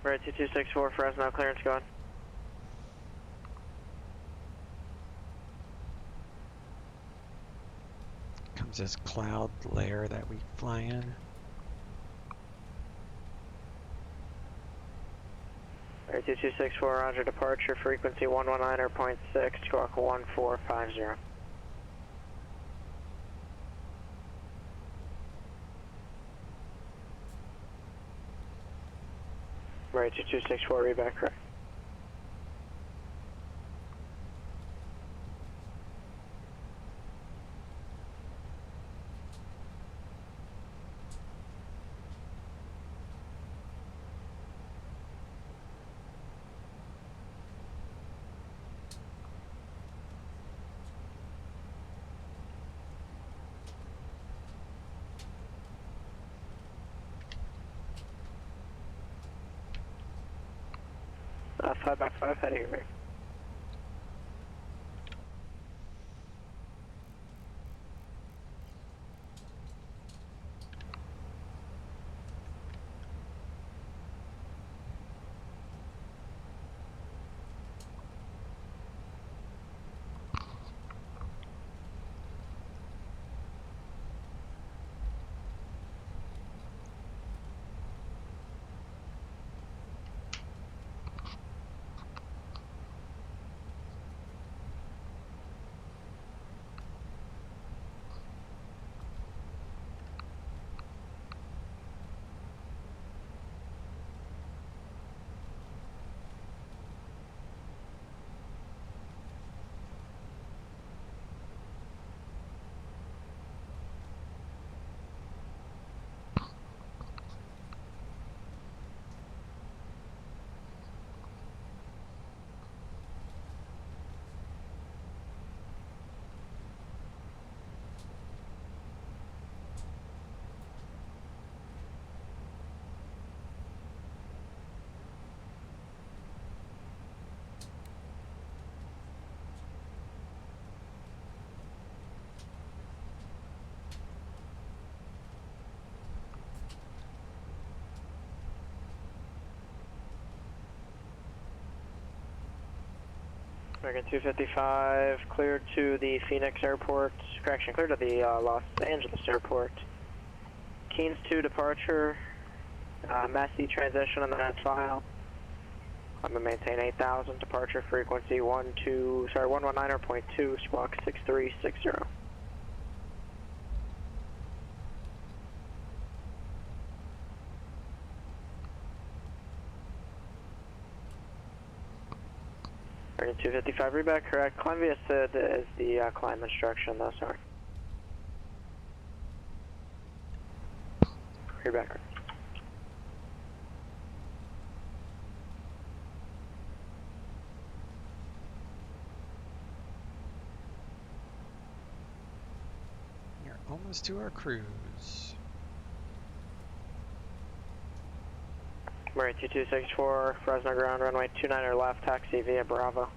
Right, 2264, Fresno, clearance going. Comes this cloud layer that we fly in. Right, 2264, roger, departure, frequency 119.6, squawk 1450. Right, 2264, read back correct. Five by five, heading your rear. American 255, cleared to the Phoenix Airport, correction, cleared to the Los Angeles Airport. Keynes 2 departure, Massey transition on the net file. I'm going to maintain 8,000, departure frequency 119.2, squawk 6360. American 255, read back correct. Climb via SID is the climb instruction, though, sorry. Read back correct. You're almost to our cruise. Murray 2264, Fresno ground, runway 29er left, taxi via Bravo.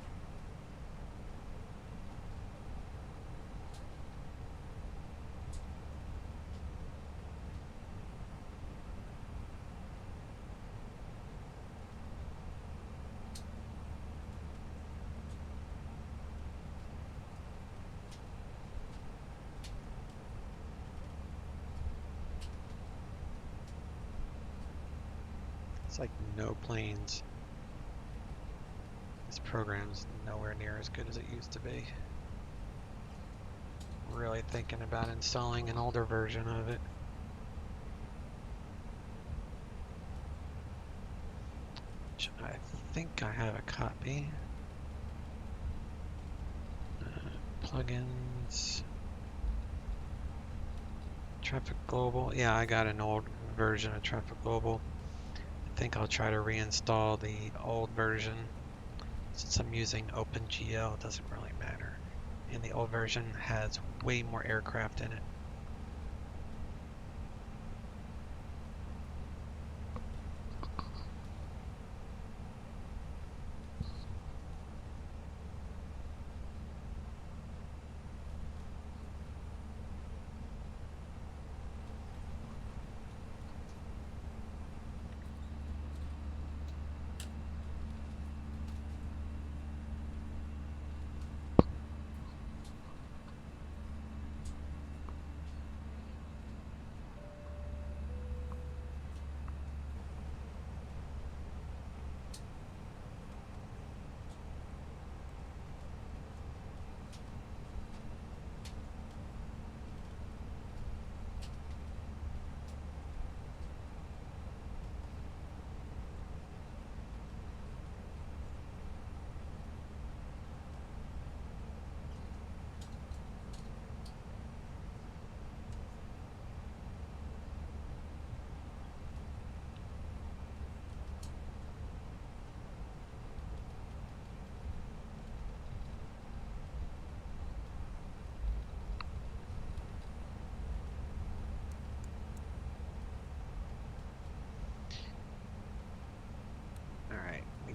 It's like no planes. This program's nowhere near as good as it used to be. Really thinking about installing an older version of it. Which I think I have a copy. Plugins. Traffic Global. Yeah, I got an old version of Traffic Global. I think I'll try to reinstall the old version. Since I'm using OpenGL, it doesn't really matter. And the old version has way more aircraft in it.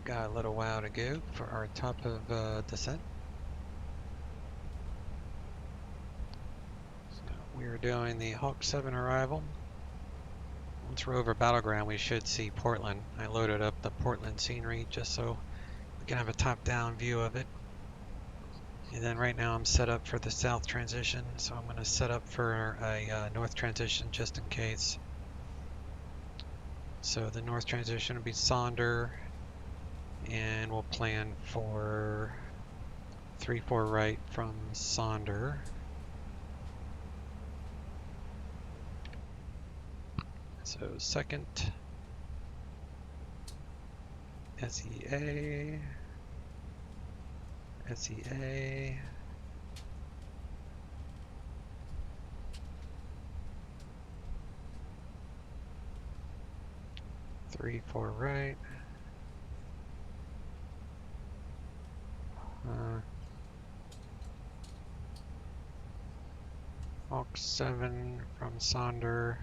got a little while to go for our top of descent. So we are doing the Hawk 7 arrival. Once we're over Battleground, we should see Portland. I loaded up the Portland scenery just so we can have a top-down view of it. And then right now I'm set up for the south transition, so I'm going to set up for a north transition just in case. So the north transition will be Sonder, and we'll plan for 3-4 right from Sonder. So second, SEA, SEA, three, 4 right. Hawk 7 from Sonder,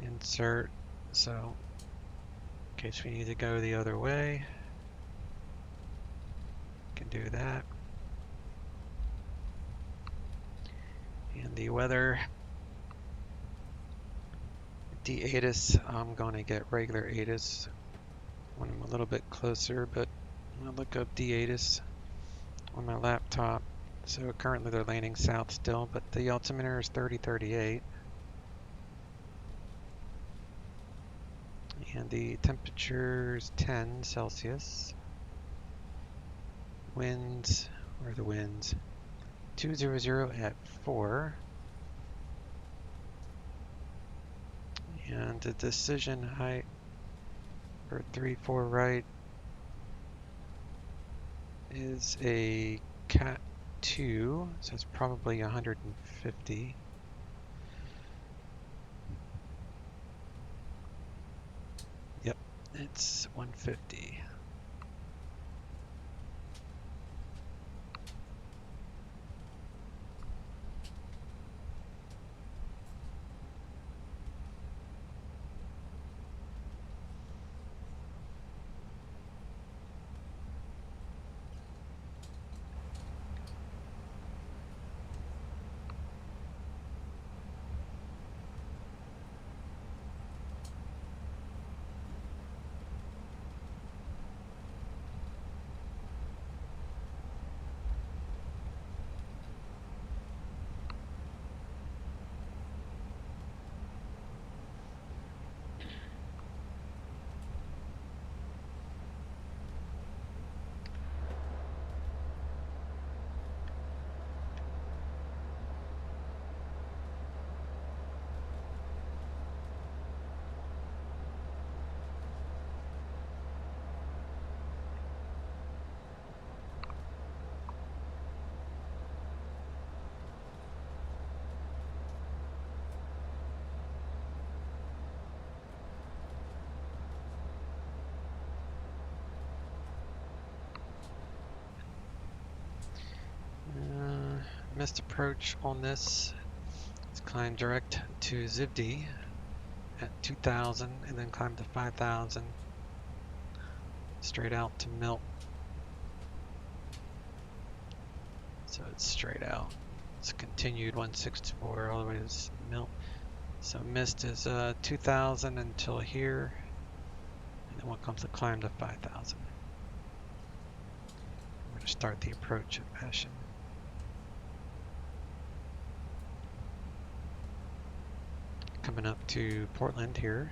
insert, so in case we need to go the other way, can do that. And the weather, D-ATIS, I'm going to get regular ATIS when I'm a little bit closer, but I'm going to look up D-ATIS on my laptop. So currently they're landing south still, but the altimeter is 3038. And the temperature is 10 Celsius. Winds, where are the winds? 200 at 4. And the decision height for 3-4 right is a Cat 2, so it's probably 150. Yep, it's 150. Missed approach on this. Let's climb direct to Zivdi at 2000 and then climb to 5000 straight out to Milt. So it's straight out. It's continued 164 all the way to Milt. So missed is 2000 until here, and then we'll come to climb to 5000. We're going to start the approach at Passion. Coming up to Portland here.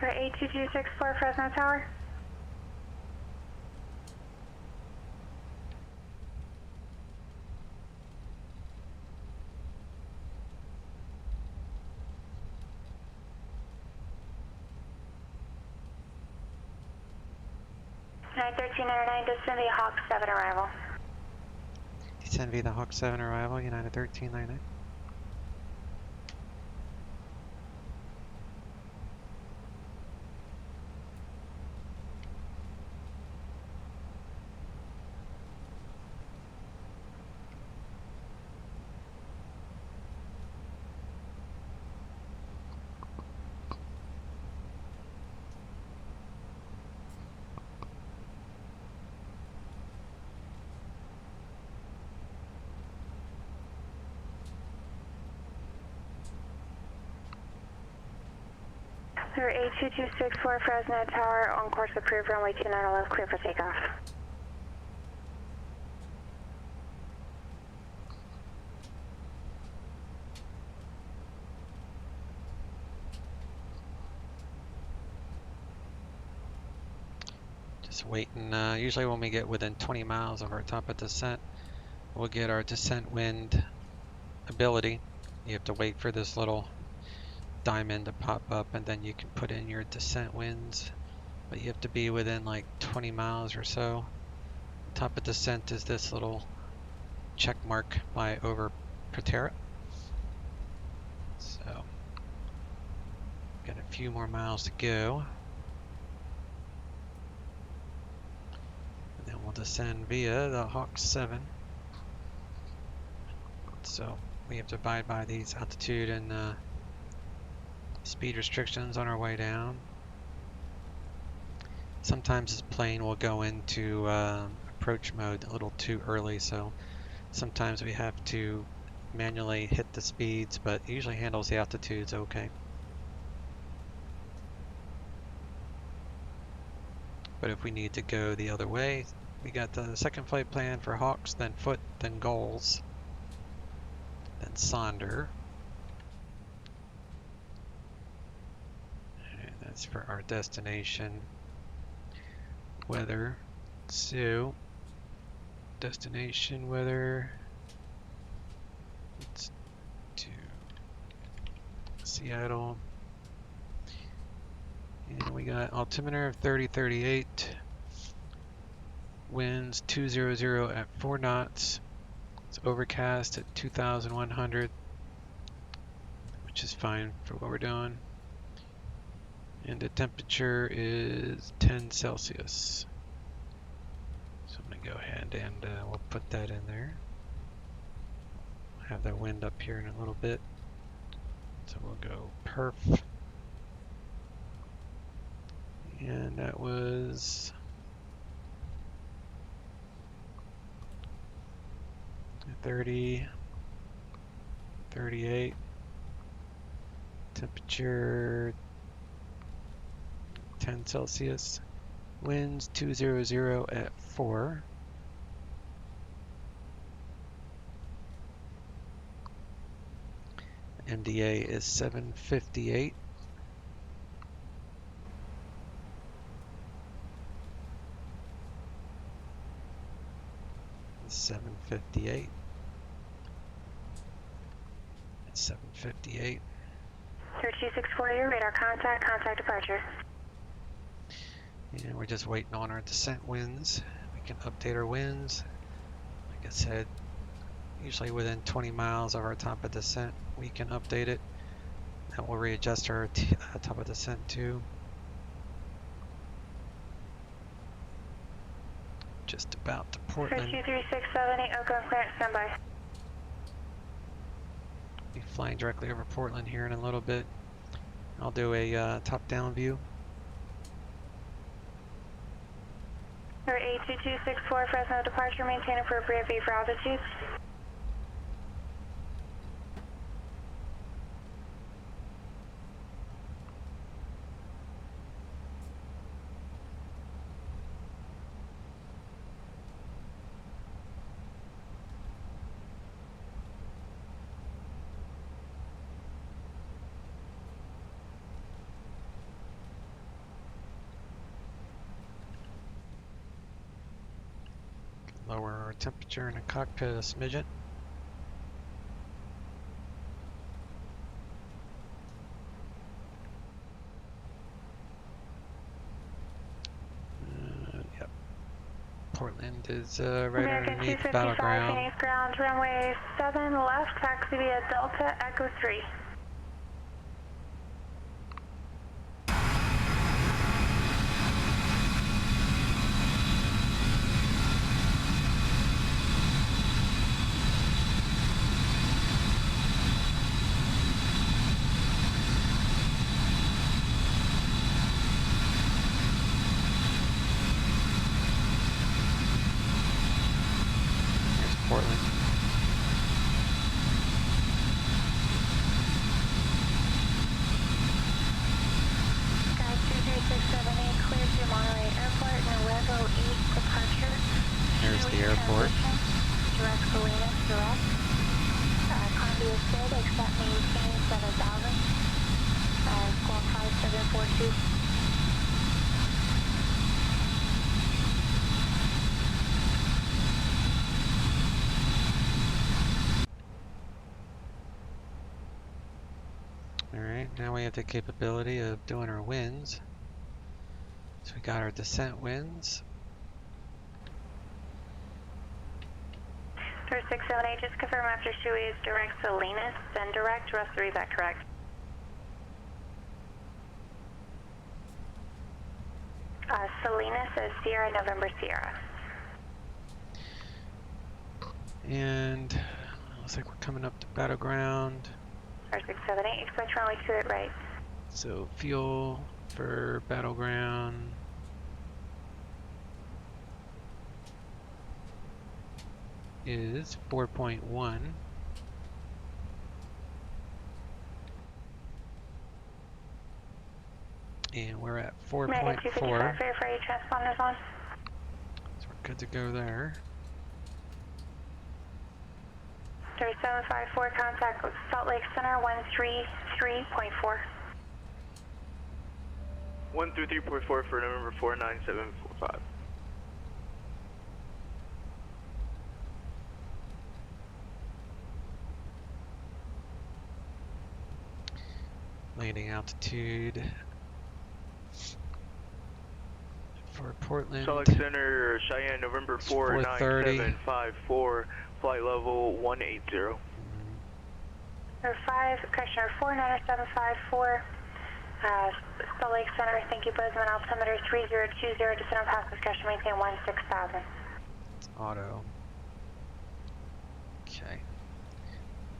A2264 Fresno Tower. Nine 1399, descend via Hawk 7 arrival. Descend via the Hawk 7 arrival, United 1399. A2264 Fresno Tower, on course approved, runway 29 left, clear for takeoff. Just waiting. Usually when we get within 20 miles of our top of descent, we'll get our descent wind ability. You have to wait for this little diamond to pop up and then you can put in your descent winds, but you have to be within like 20 miles or so. Top of descent is this little check mark by over Patera. So got a few more miles to go, and then we'll descend via the Hawk 7. So we have to abide by these altitude and speed restrictions on our way down. Sometimes this plane will go into approach mode a little too early, so sometimes we have to manually hit the speeds, but it usually handles the altitudes okay. But if we need to go the other way, we got the second flight plan for Hawks, then Foot, then Gulls, then Sonder. And that's for our destination weather. So, destination weather, let's do Seattle. And we got altimeter of 3038, winds 200 at 4 knots. It's overcast at 2,100, which is fine for what we're doing. And the temperature is 10 Celsius. So I'm going to go ahead and we'll put that in there. Have that wind up here in a little bit. So we'll go perf. And that was 30, 38. Temperature 10 Celsius. Winds 200 at 4. MDA is 758. 758. It's 758. 3264, your radar contact departure. And we're just waiting on our descent winds. We can update our winds. Like I said, usually within 20 miles of our top of descent, we can update it. That will readjust our top of descent too. Just about to Portland. 23678, Oakland clearance, standby. Be flying directly over Portland here in a little bit. I'll do a top-down view. A2264 Fresno departure, maintain appropriate V for altitude. our temperature in the cockpit a smidgen. Yep. Portland is right underneath the battleground. Phoenix ground, runway 7 left, taxi via Delta Echo 3. Portland. Sky 23678, clear to Monterey Airport, Nuevo East departure. There's the airport. Direct Salinas, direct. Columbia State, expect maintain 7000. Squawk 5742. Alright, now we have the capability of doing our winds. So we got our descent winds. 3678, just confirm after Shui is direct Salinas, then direct, rest 3 back correct. Salinas is Sierra, November Sierra. And looks like we're coming up to battleground. 3678, expect runway 2 at right. So fuel for battleground. Is 4.1. And we're at 4.4. So we're good to go there. 3754, contact with Salt Lake Center 133.4. 133.4 for November 49745. Landing altitude for Portland. Salt Lake Center, Cheyenne, November 49754, flight level 180. Number 5, Commissioner 49754, Salt Lake Center, thank you, Bozeman, altimeter 3020, descend on pass discussion, maintain 16,000. It's auto. Okay.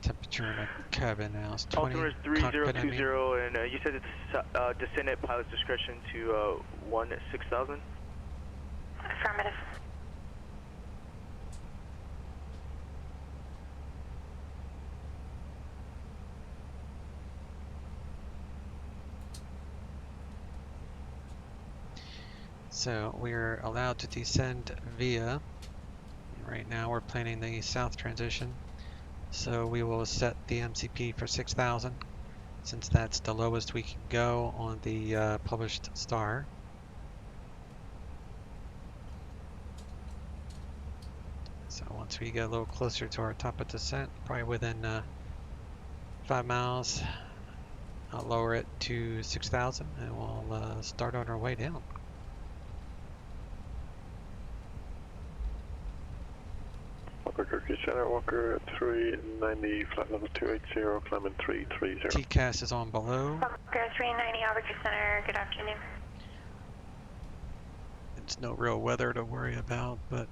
Temperature in the cabin now is 20. Altimeter 3020, and you said it's descend at pilot's discretion to 16,000? Affirmative. So we're allowed to descend via, right now we're planning the south transition. So we will set the MCP for 6,000 since that's the lowest we can go on the published star. So once we get a little closer to our top of descent, probably within 5 miles, I'll lower it to 6,000 and we'll start on our way down. Turkey Center, Walker 390, flight level 280, climbing 330. TCAS is on below. Walker 390, Albuquerque Center, good afternoon. It's no real weather to worry about, but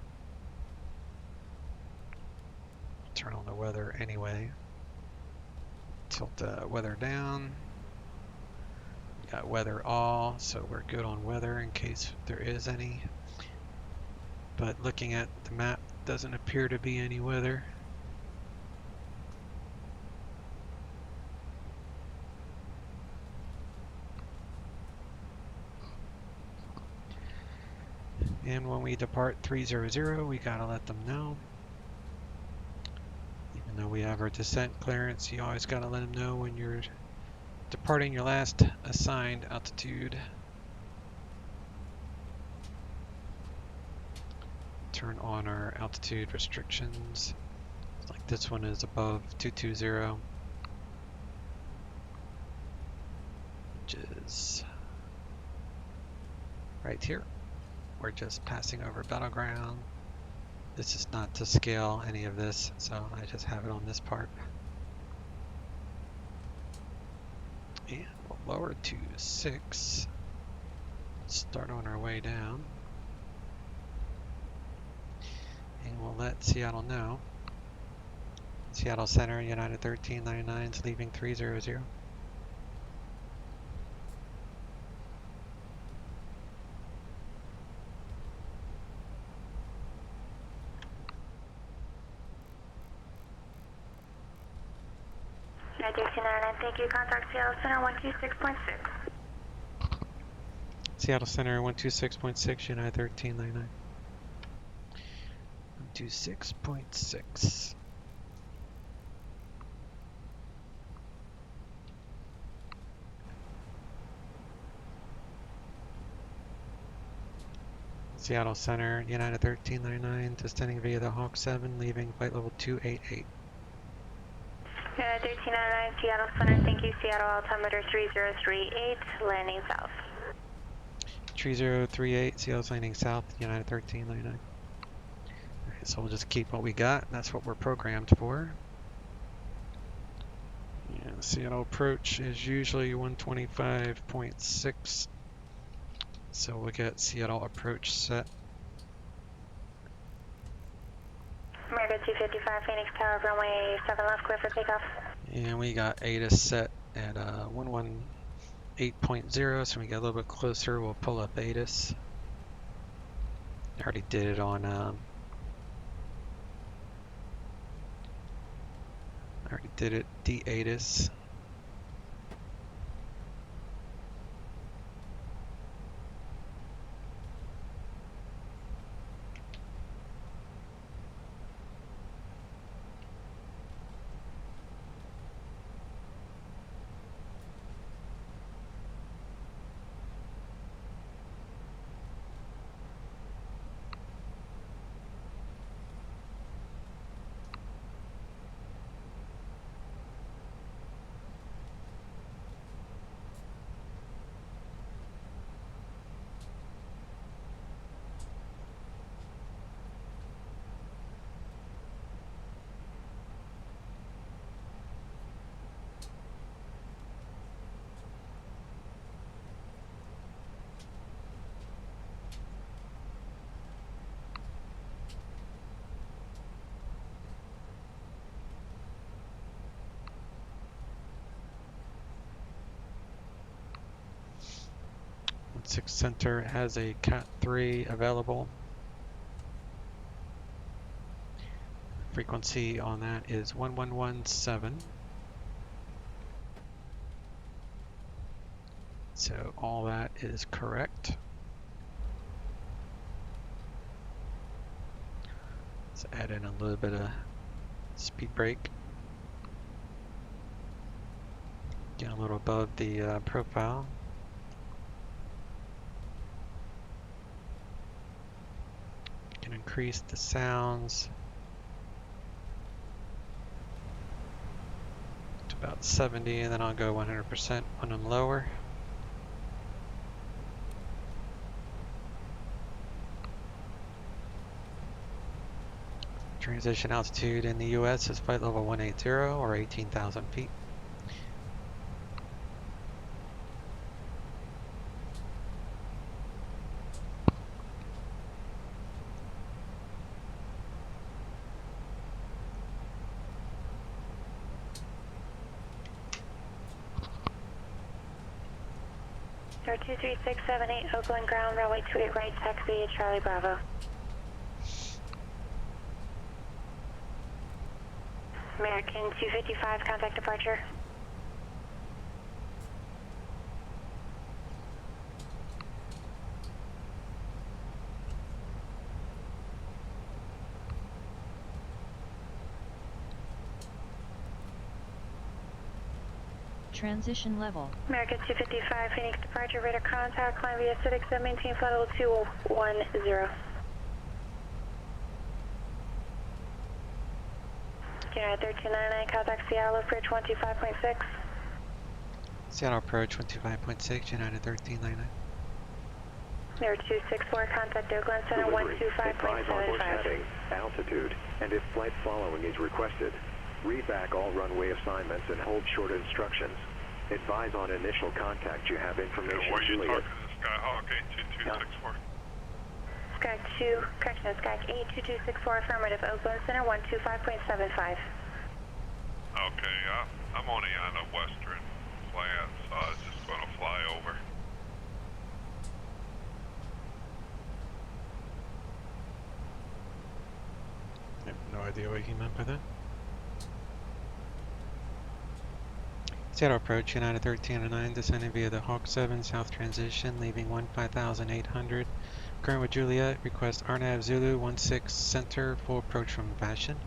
turn on the weather anyway. Tilt the weather down. Got weather all, so we're good on weather in case there is any. But looking at the map, doesn't appear to be any weather. And when we depart 300, we gotta let them know. Even though we have our descent clearance, you always gotta let them know when you're departing your last assigned altitude. turn on our altitude restrictions. Like this one is above 220, which is right here. We're just passing over battleground. This is not to scale any of this, so I just have it on this part. And we'll lower to 6. Start on our way down. And we'll let Seattle know. Seattle Center, United 1399 is leaving 300. United 1399, thank you. Contact Seattle Center 126.6. Seattle Center 126.6, United 1399. 126.6. Seattle Center, United 1399, descending via the Hawk 7, leaving flight level 288. United 1399, Seattle Center, thank you. Seattle altimeter 3038, landing south. 3038, Seattle's landing south, United 1399. Alright, so we'll just keep what we got. That's what we're programmed for. Yeah, Seattle approach is usually 125.6. So we'll get Seattle approach set. America 255, Phoenix Tower, runway 7 left, clear for takeoff. And we got ATIS set at 118.0, so when we get a little bit closer, we'll pull up ATIS. I already did it on de-ATIS. Six Center has a Cat 3 available. Frequency on that is 1117. So all that is correct. Let's add in a little bit of speed brake. Get a little above the profile. Increase the sounds to about 70, and then I'll go 100% when I'm lower. Transition altitude in the US is flight level 180 or 18,000 feet. Sir 23678, Oakland ground, runway 28 right, taxi, Charlie Bravo. American 255, contact departure. Transition level. American 255, Phoenix departure, radar contact, climb via Civic 7, maintain flight level 210. United 1399, contact Seattle approach 125.6. Seattle approach 125.6, United 1399. 0264, contact Oakland Center 125.75. Heading, altitude, and if flight following is requested, read back all runway assignments and hold short instructions. Advise on initial contact you have information. Were you talking to Skyhawk 82264? Sky 2, correction, Sky 82264, affirmative, Oakland Center 125.75. Okay, I'm only on a western plan, so I was just going to fly over. I have no idea what he meant by that. Seattle approach, United 1309, descending via the Hawk 7 south transition, leaving 15,800. Current with Juliet, request RNAV Zulu 16 center, full approach from Vashon.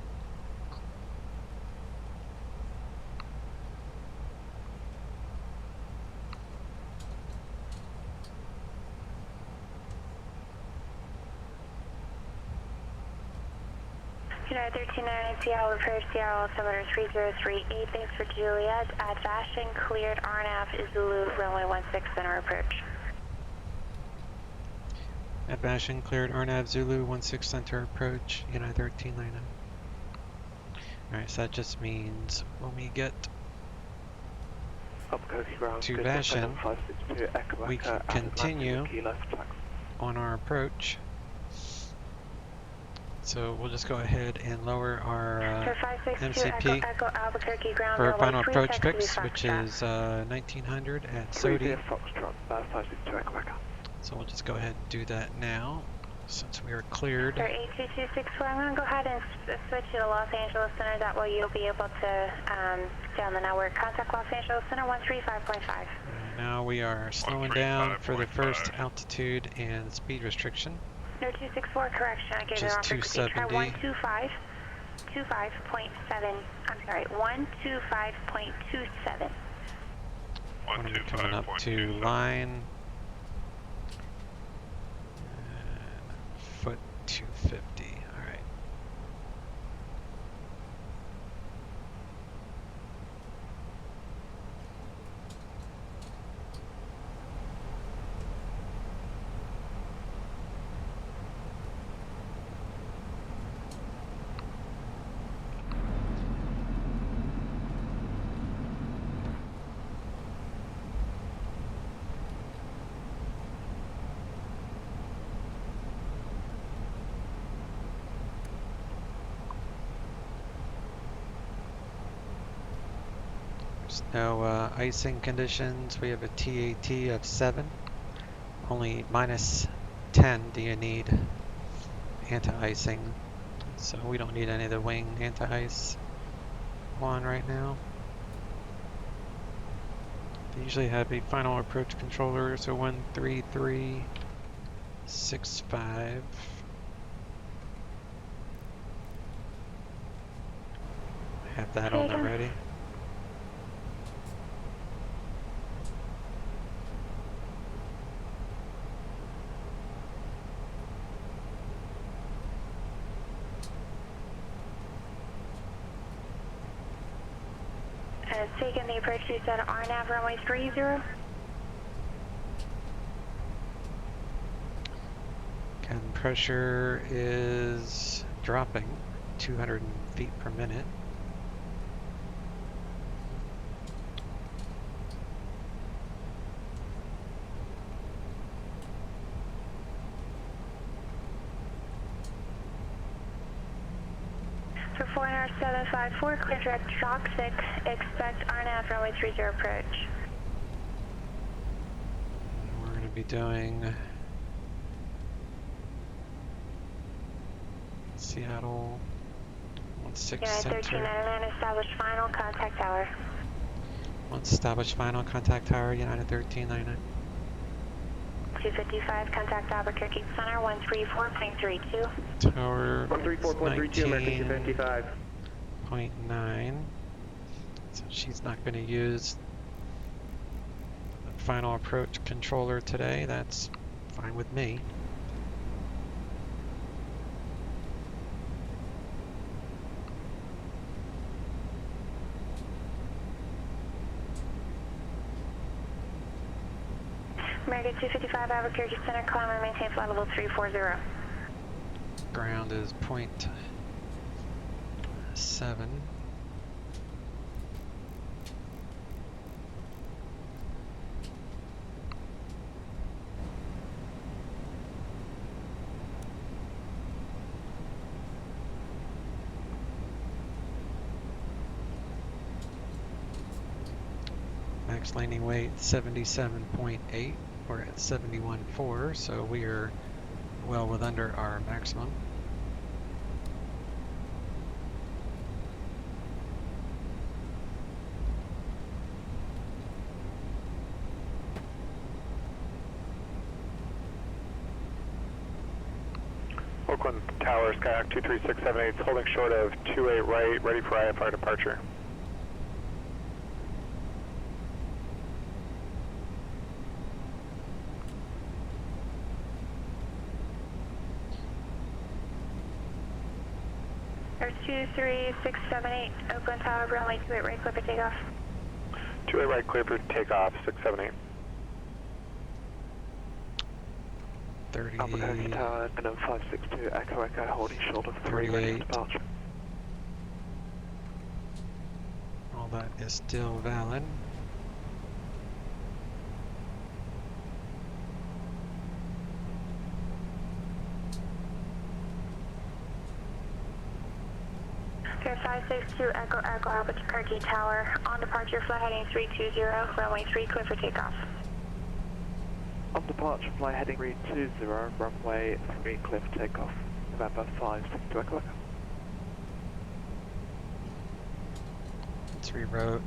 United 1399, Seattle approach, Seattle altimeter 3038, thanks for Juliet. At Vashon, cleared RNAV Zulu, runway 16 center approach. At Vashon, cleared RNAV Zulu 16 center approach, United 1399. Alright, so that just means when we get to Vashon, we can continue on our approach. So we'll just go ahead and lower our MCP for our final approach fix, which is 1900 at SODI. So we'll just go ahead and do that now, since we are cleared. 82264, I'm going to go ahead and switch you to Los Angeles Center. That way you'll be able to stay on the network. Contact Los Angeles Center 135.5. Now we are slowing down for the first altitude and speed restriction. No, 264, correction. I gave you the wrong frequency. Try 125.7. I'm sorry, 125.27. Coming up to line. Foot 250. All right. No icing conditions. We have a TAT of 7. Only minus 10 do you need anti-icing. So we don't need any of the wing anti-ice on right now. They usually have a final approach controller, so 13365. Have that on the ready. Taking the approach to set RNAV runway 30. Cabin pressure is dropping 200 feet per minute. For 40754, clear direct shock 6, expect RNAV runway 30 approach. We're going to be doing Seattle 16 center. 1399, establish final contact tower. Once established final contact tower, United 1399. 255, contact Albuquerque Center 134.32. Tower 134.32, American 255. 0.9. So she's not going to use the final approach controller today. That's fine with me. American 255 Albuquerque Center, climb and maintain flight level 340. Ground is 0.7. Max landing weight 77.8. We're at 71.4, so we are well with under our maximum. Oakland Tower, Skyhawk 23678, holding short of 28 right, ready for IFR departure. Air 23678, Oakland Tower, runway 28 right, clear for takeoff. 28 right, clear for takeoff, 678. 30. Albuquerque Tower, Venom 562, Echo Echo, holding short of 3, ready for departure. All that is still valid. Air 562, Echo Echo, Albuquerque Tower, on departure, flight heading 320, runway 3, clear for takeoff. On departure, fly heading 320, runway 3, clear for takeoff. November 562, Echo Echo. Let's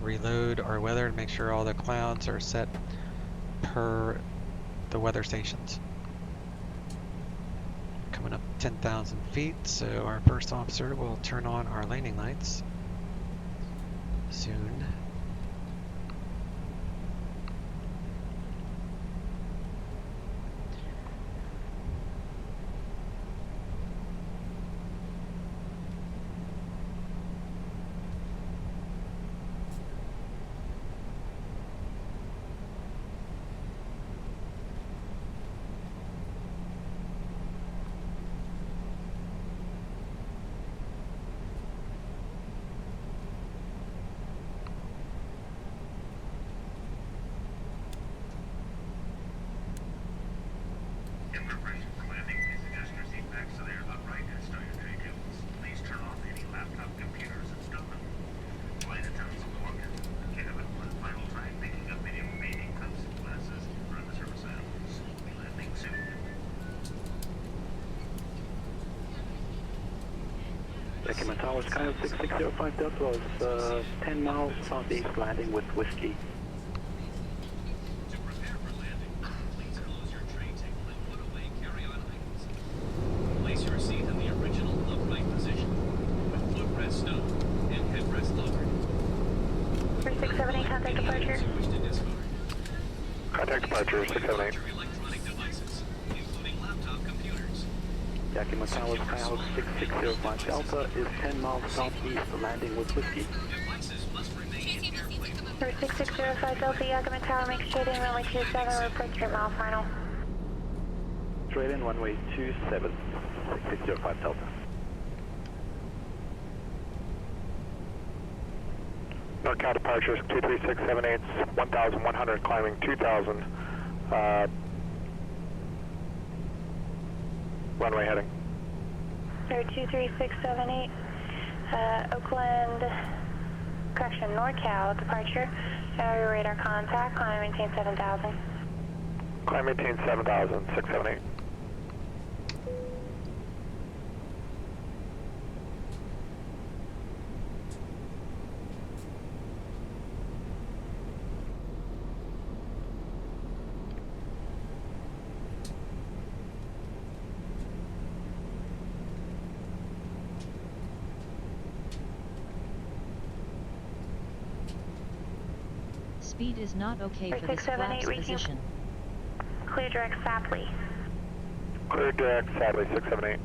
reload our weather to make sure all the clouds are set per the weather stations. Coming up 10,000 feet, so our first officer will turn on our landing lights soon. Ecam Tower, Skyhawk 6605 Delta is 10 miles southeast, landing with whiskey. Place your seat in the original upright position, with footrest stowed and headrest lowered. 678, contact departure. Contact departure, 678. Electronic devices, including laptop computers. Ecam Tower, Skyhawk 6605 Delta is 10 miles southeast, landing with whiskey. Devices must remain in airplane. 6605 Delta, Yakima Tower, make straight in, runway 27, report your mile final. Straight in, runway 27, 6605 Delta. NorCal departures 23678, 1,100, climbing 2,000. Runway heading. Air 23678, Oakland, correction, NorCal departure. Area radar contact, climb and maintain 7,000. Climb maintain 7,000, 678. Speed is not okay for this flaps position. Clear direct Sapley. Clear direct Sadly, 678.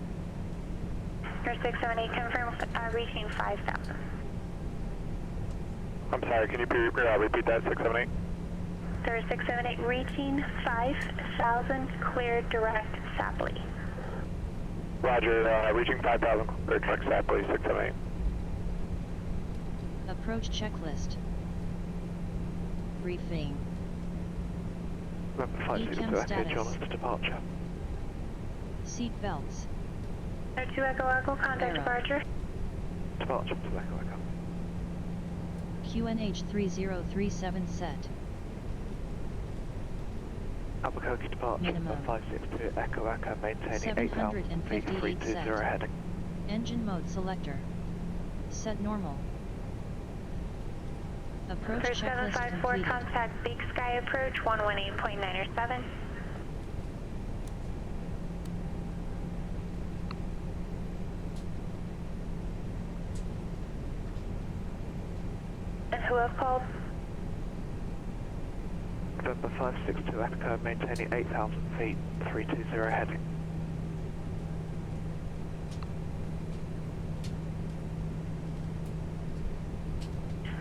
Air 678, confirm reaching 5,000. I'm sorry, can you repeat that, 678? There's 678 reaching 5,000, cleared direct Sapley. Roger, reaching 5,000, cleared direct Sapley, 678. Approach checklist. Briefing. Ecam status. Departure. Seat belts. 2 Echo Echo, contact departure. Departure, 2 Echo Echo. QNH 3037 set. Albuquerque departure, Minimum. 562 Echo Echo, maintaining 8,000 feet, 758 320 set. heading. Engine mode selector. Set normal. Approach There's checklist 754, completed. contact Big Sky approach 118.907. And who have called? November 562 Echo, maintaining 8,000 feet, 320 heading.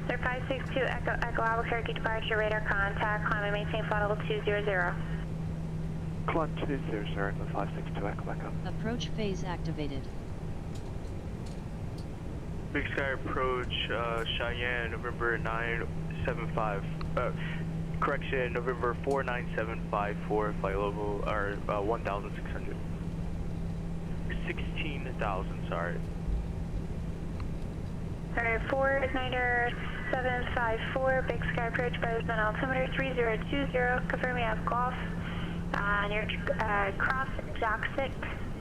Sir 562 Echo Echo Albuquerque departure radar contact, climb and maintain flight level 200. Climb 200 for 562 Echo Echo. Approach phase activated. Big Sky approach, Cheyenne, November 975. Correction, November 49754, flight level, or 1,600. 16,000, sorry. Alright, 49754, Big Sky approach by the altimeter 3020. Confirm you have golf near cross Joxic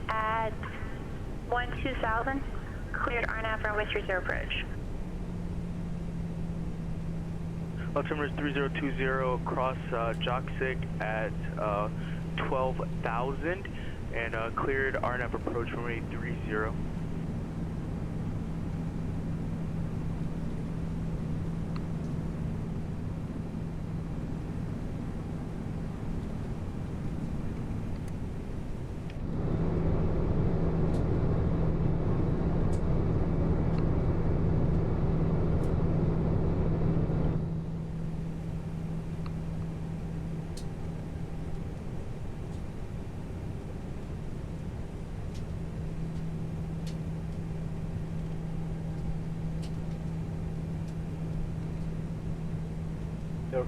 at 12,000. Cleared RNAV runway 30 approach. Altimeter 3020 across Joxic at 12,000 and cleared RNAV approach runway 30. Zero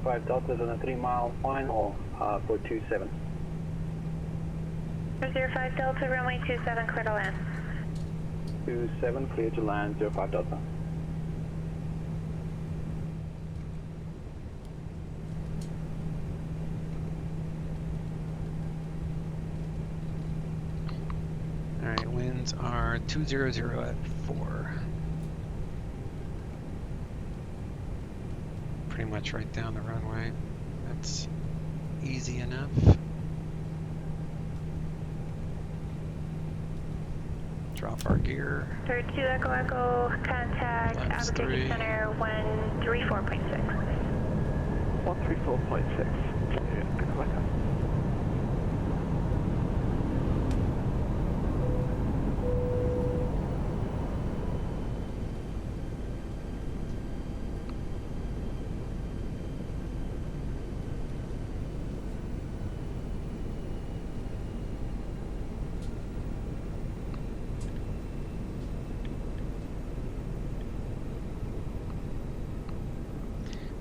05 Delta is on a 3-mile final for 27. 05 Delta, runway 27, clear to land. 27, clear to land, 05 Delta. Alright, winds are 200 at 4. Pretty much right down the runway. That's easy enough. Drop our gear. 32 Echo Echo, contact Albuquerque Center 134.6. 134.6. Echo Echo.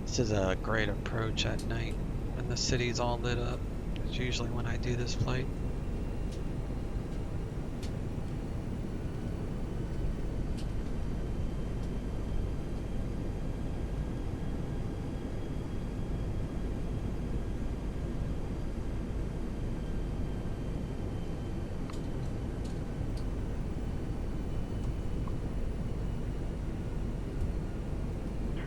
This is a great approach at night when the city's all lit up. It's usually when I do this flight.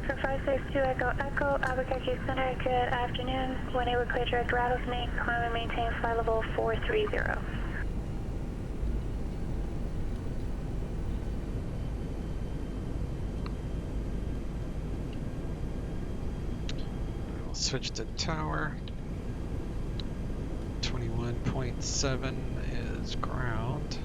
For 562 Echo Echo, Albuquerque Center, good afternoon. When it would clear direct Rattlesnake, climb and maintain flight level 430. I'll switch to tower. 21.7 is ground.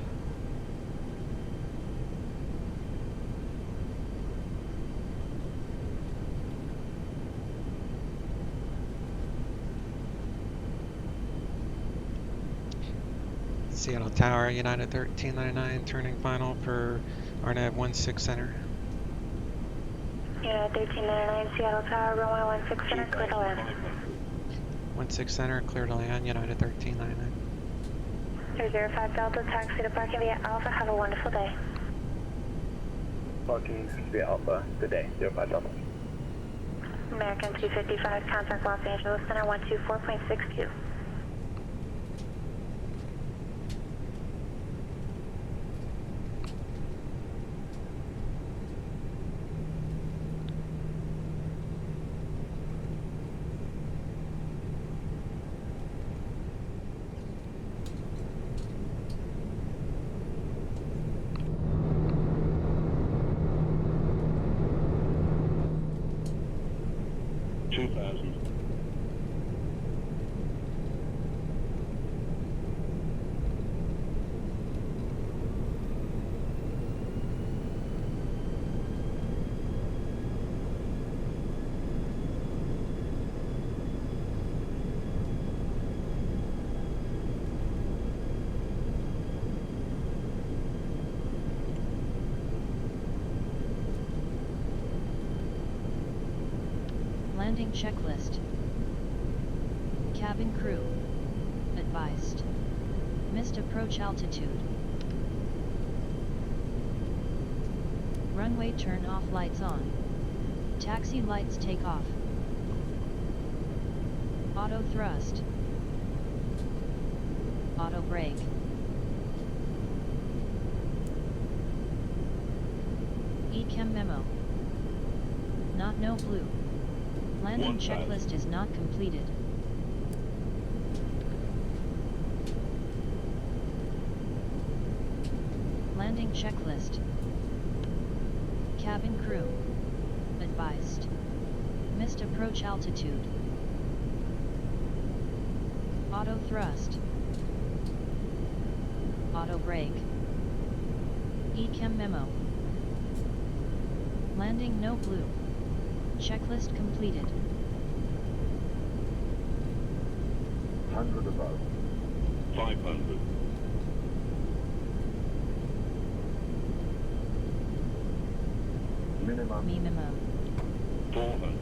Seattle Tower, United 1399, turning final for RNAV 16 center. United 1399, Seattle Tower, runway 16 center, clear to land. 16 center, clear to land, United 1399. 005 Delta, taxi to parking via Alpha, have a wonderful day. Parking via Alpha, good day, 05 Delta. American 255, contact Los Angeles Center 124.62. Landing checklist. Cabin crew. Advised. Missed approach altitude. Runway turn off, lights on. Taxi lights take off. Auto thrust. Auto brake. Ecam memo. Not no blue. Landing checklist is not completed. Landing checklist. Cabin crew. Advised. Missed approach altitude. Auto thrust. Auto brake. Ecam memo. Landing no blue. Checklist completed. 100 above. 500. Minimum. Minimum. 400.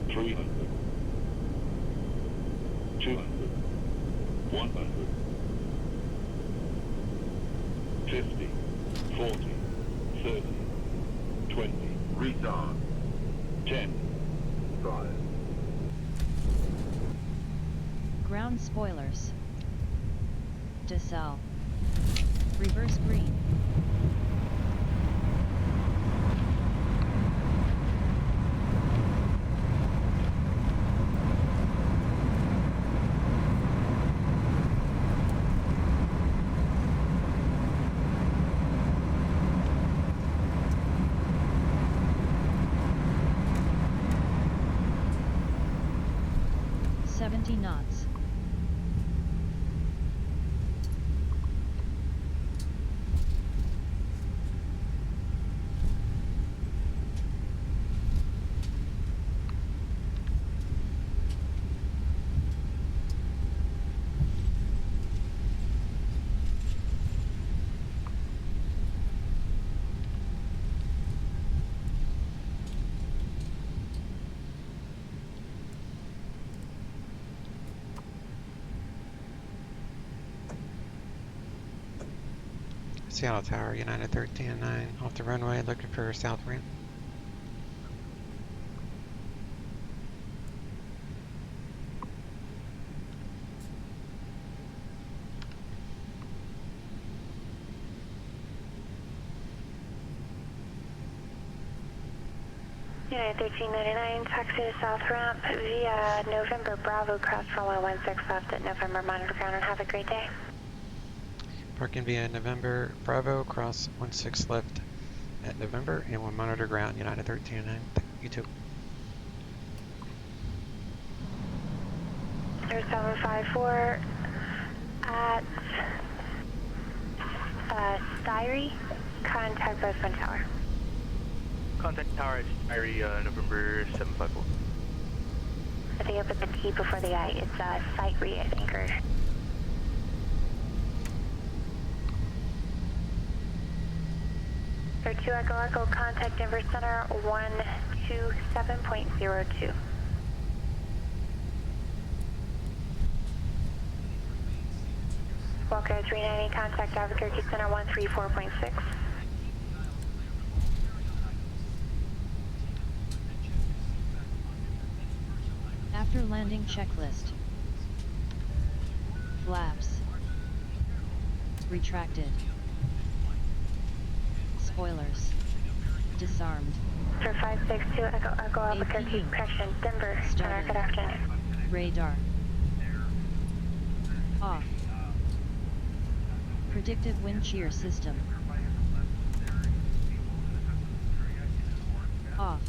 300. 200. 100. 50, 40, 30, 20, retard, 10, 5. Ground spoilers. Decel. Reverse green. Knots. Seattle Tower, United 1309, off the runway, looking for south ramp. United 1399, taxi to south ramp via November Bravo, cross runway 16 left at November, monitor ground, and have a great day. Parking via November Bravo, cross 16 left at November, and we'll monitor ground, United 1309. You too. 0754 at Styrie, contact Bozeman Tower. Contact Tower at Styrie, November 754. I think I put the T before the I. It's site re-anchor. For 2 Echo Echo, contact Denver Center 127.02. Walker 390, contact Albuquerque Center 134.6. After landing checklist. Flaps. Retracted. Spoilers. Disarmed. For 562 Echo Echo Albuquerque, correction, Denver Center, good afternoon. Radar. Off. Predictive wind shear system. Off.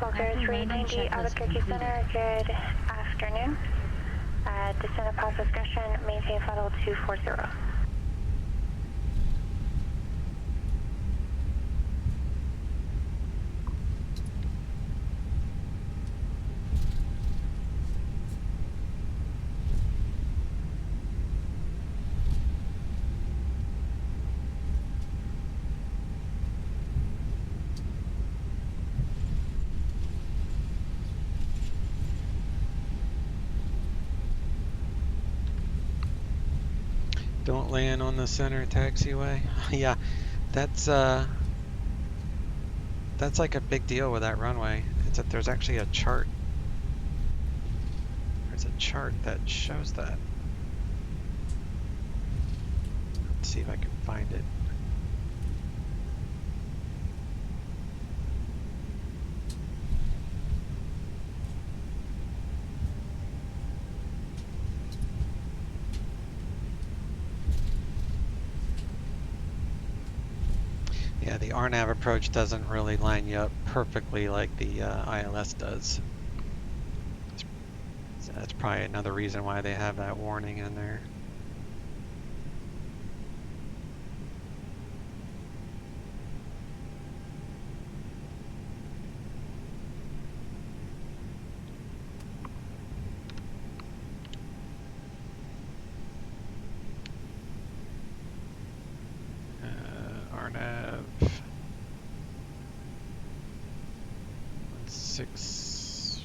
Walker 390 Albuquerque Center, good afternoon. Descend upon discretion, maintain flight level 240. Don't land on the center taxiway. Yeah, that's like a big deal with that runway. It's that there's actually a chart. There's a chart that shows that. Let's see if I can find it. Yeah, the RNAV approach doesn't really line you up perfectly like the ILS does. So that's probably another reason why they have that warning in there. RNAV 16.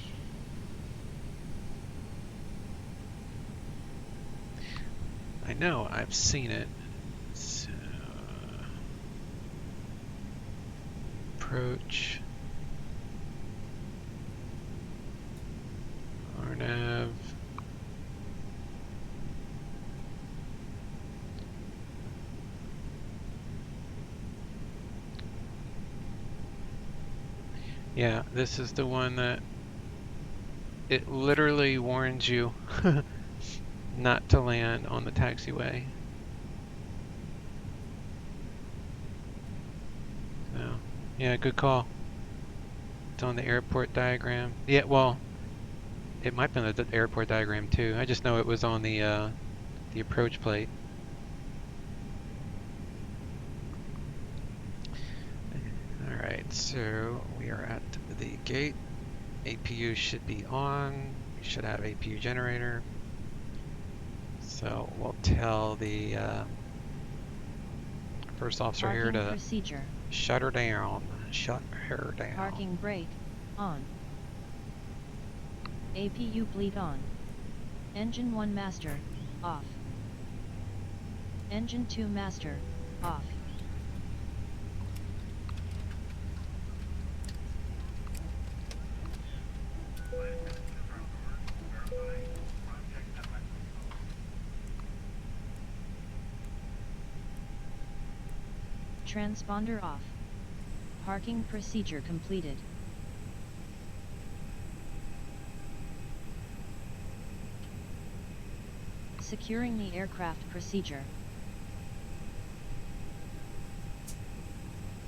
I know, I've seen it. So, approach. RNAV. Yeah, this is the one that it literally warns you not to land on the taxiway. So, yeah, good call. It's on the airport diagram. Yeah, well, it might be on the airport diagram too. I just know it was on the approach plate. Alright, so we are at the gate. APU should be on. We should have APU generator. So we'll tell the first officer Parking here to procedure. Shut her down. Shut her down. Parking brake on. APU bleed on. Engine 1 master off. Engine 2 master off. Transponder off. Parking procedure completed. Securing the aircraft procedure.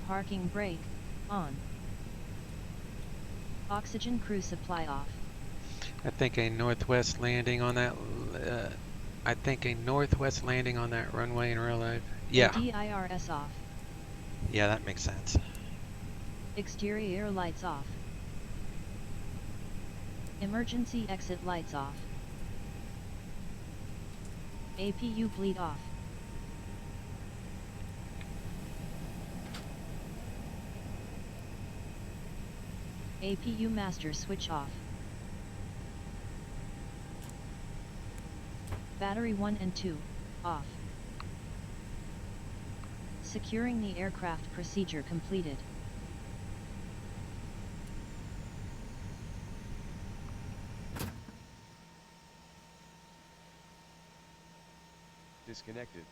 Parking brake on. Oxygen crew supply off. I think a northwest landing on that. I think a northwest landing on that runway in real life. Yeah. DIRS off. Yeah, that makes sense. Exterior lights off. Emergency exit lights off. APU bleed off. APU master switch off. Battery 1 and 2, off. Securing the aircraft procedure completed. Disconnected.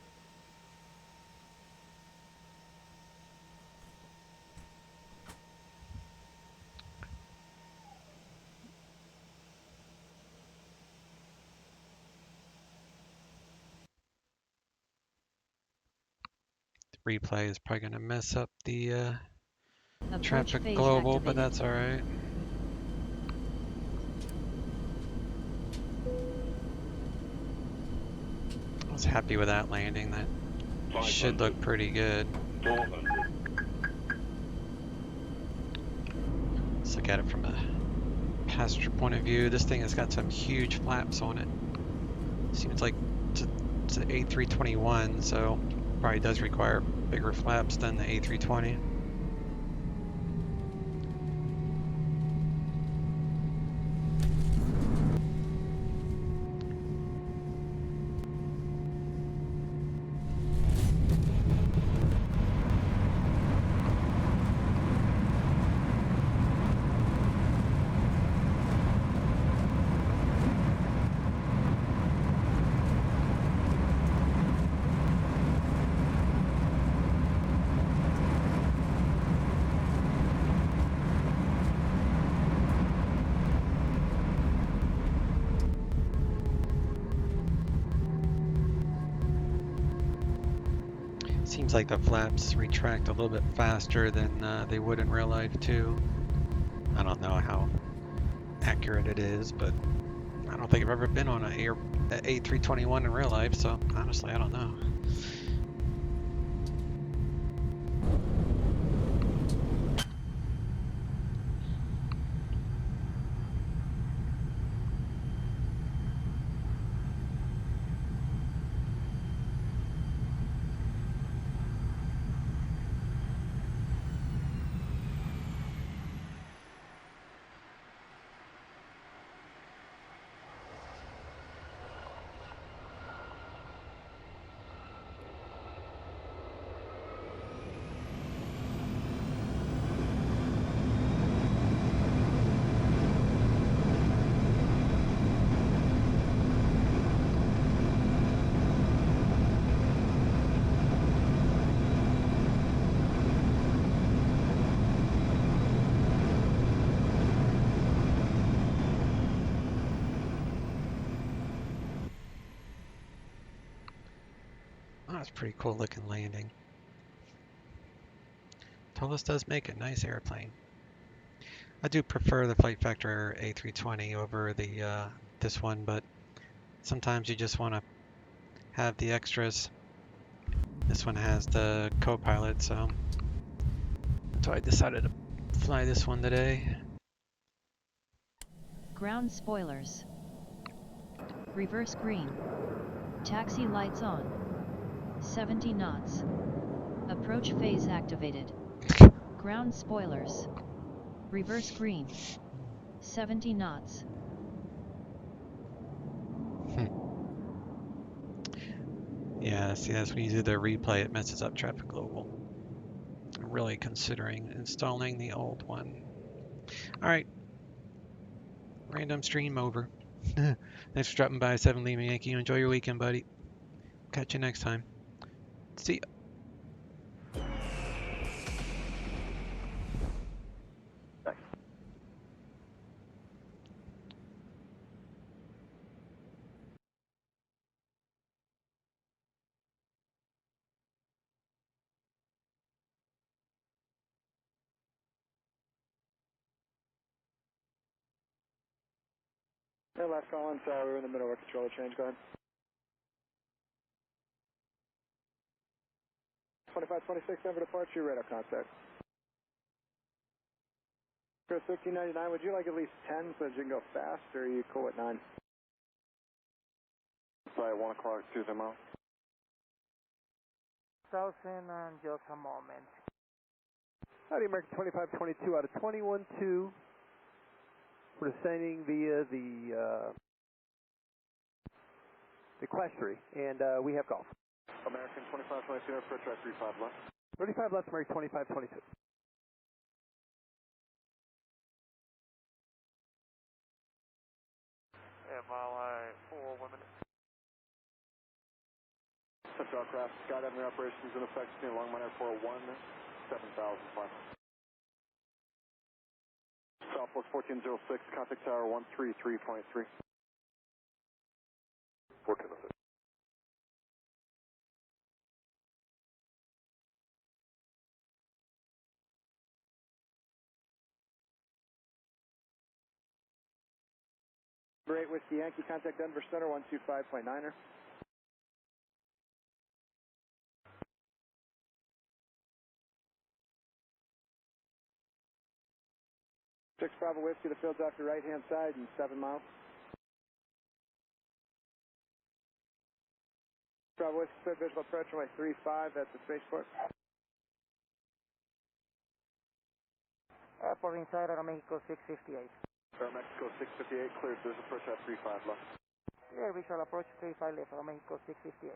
Replay is probably going to mess up the Approach traffic phase global, but activated. that's alright. I was happy with that landing. That should look pretty good. Let's look at it from a passenger point of view. This thing has got some huge flaps on it. Seems like it's an A321, so probably does require bigger flaps than the A320. Seems like the flaps retract a little bit faster than they would in real life too. I don't know how accurate it is, but I don't think I've ever been on an A321 in real life, so honestly I don't know. Oh, that's a pretty cool looking landing. Tolos does make a nice airplane. I do prefer the Flight Factor A320 over the this one, but sometimes you just want to have the extras. This one has the co-pilot, so that's why I decided to fly this one today. Ground spoilers. Reverse green. Taxi lights on. 70 knots. Approach phase activated. Ground spoilers. Reverse green. 70 knots. Yeah, see, that's when you do the replay, it messes up traffic global. I'm really considering installing the old one. Alright. Random stream over. Thanks for dropping by, 7 Lima Yankee. Enjoy your weekend, buddy. Catch you next time. See ya. Yeah, last call in, we were in the middle of a controller change, go ahead. 2526, over departure, radar contact. For 1399, would you like at least 10 so that you can go fast, or are you cool at 9? Sorry, 1 o'clock, Tuesday mile. 1000 and just a moment. Howdy, American 2522 out of 21-2. We're descending via the Equestrian, and we have golf. American 2522, approach right 35 left. 35 left, American 2522. Yeah, mile 4 women. Central aircraft, skydiving operations in effect, between Longmont Airport 1, 7,500. Southwest 1406, contact tower 133.3. 1406. Great Whiskey Yankee, contact Denver Center 125.9er. 6 Bravo Whiskey, the field's off your right-hand side and 7 miles. Bravo Whiskey, clear visual approach runway 35 at the spaceport. Airport inside Aeromexico 658. Aeromexico 658, cleared visual approach at 35 left. Clear visual approach 35 left, Aeromexico 658.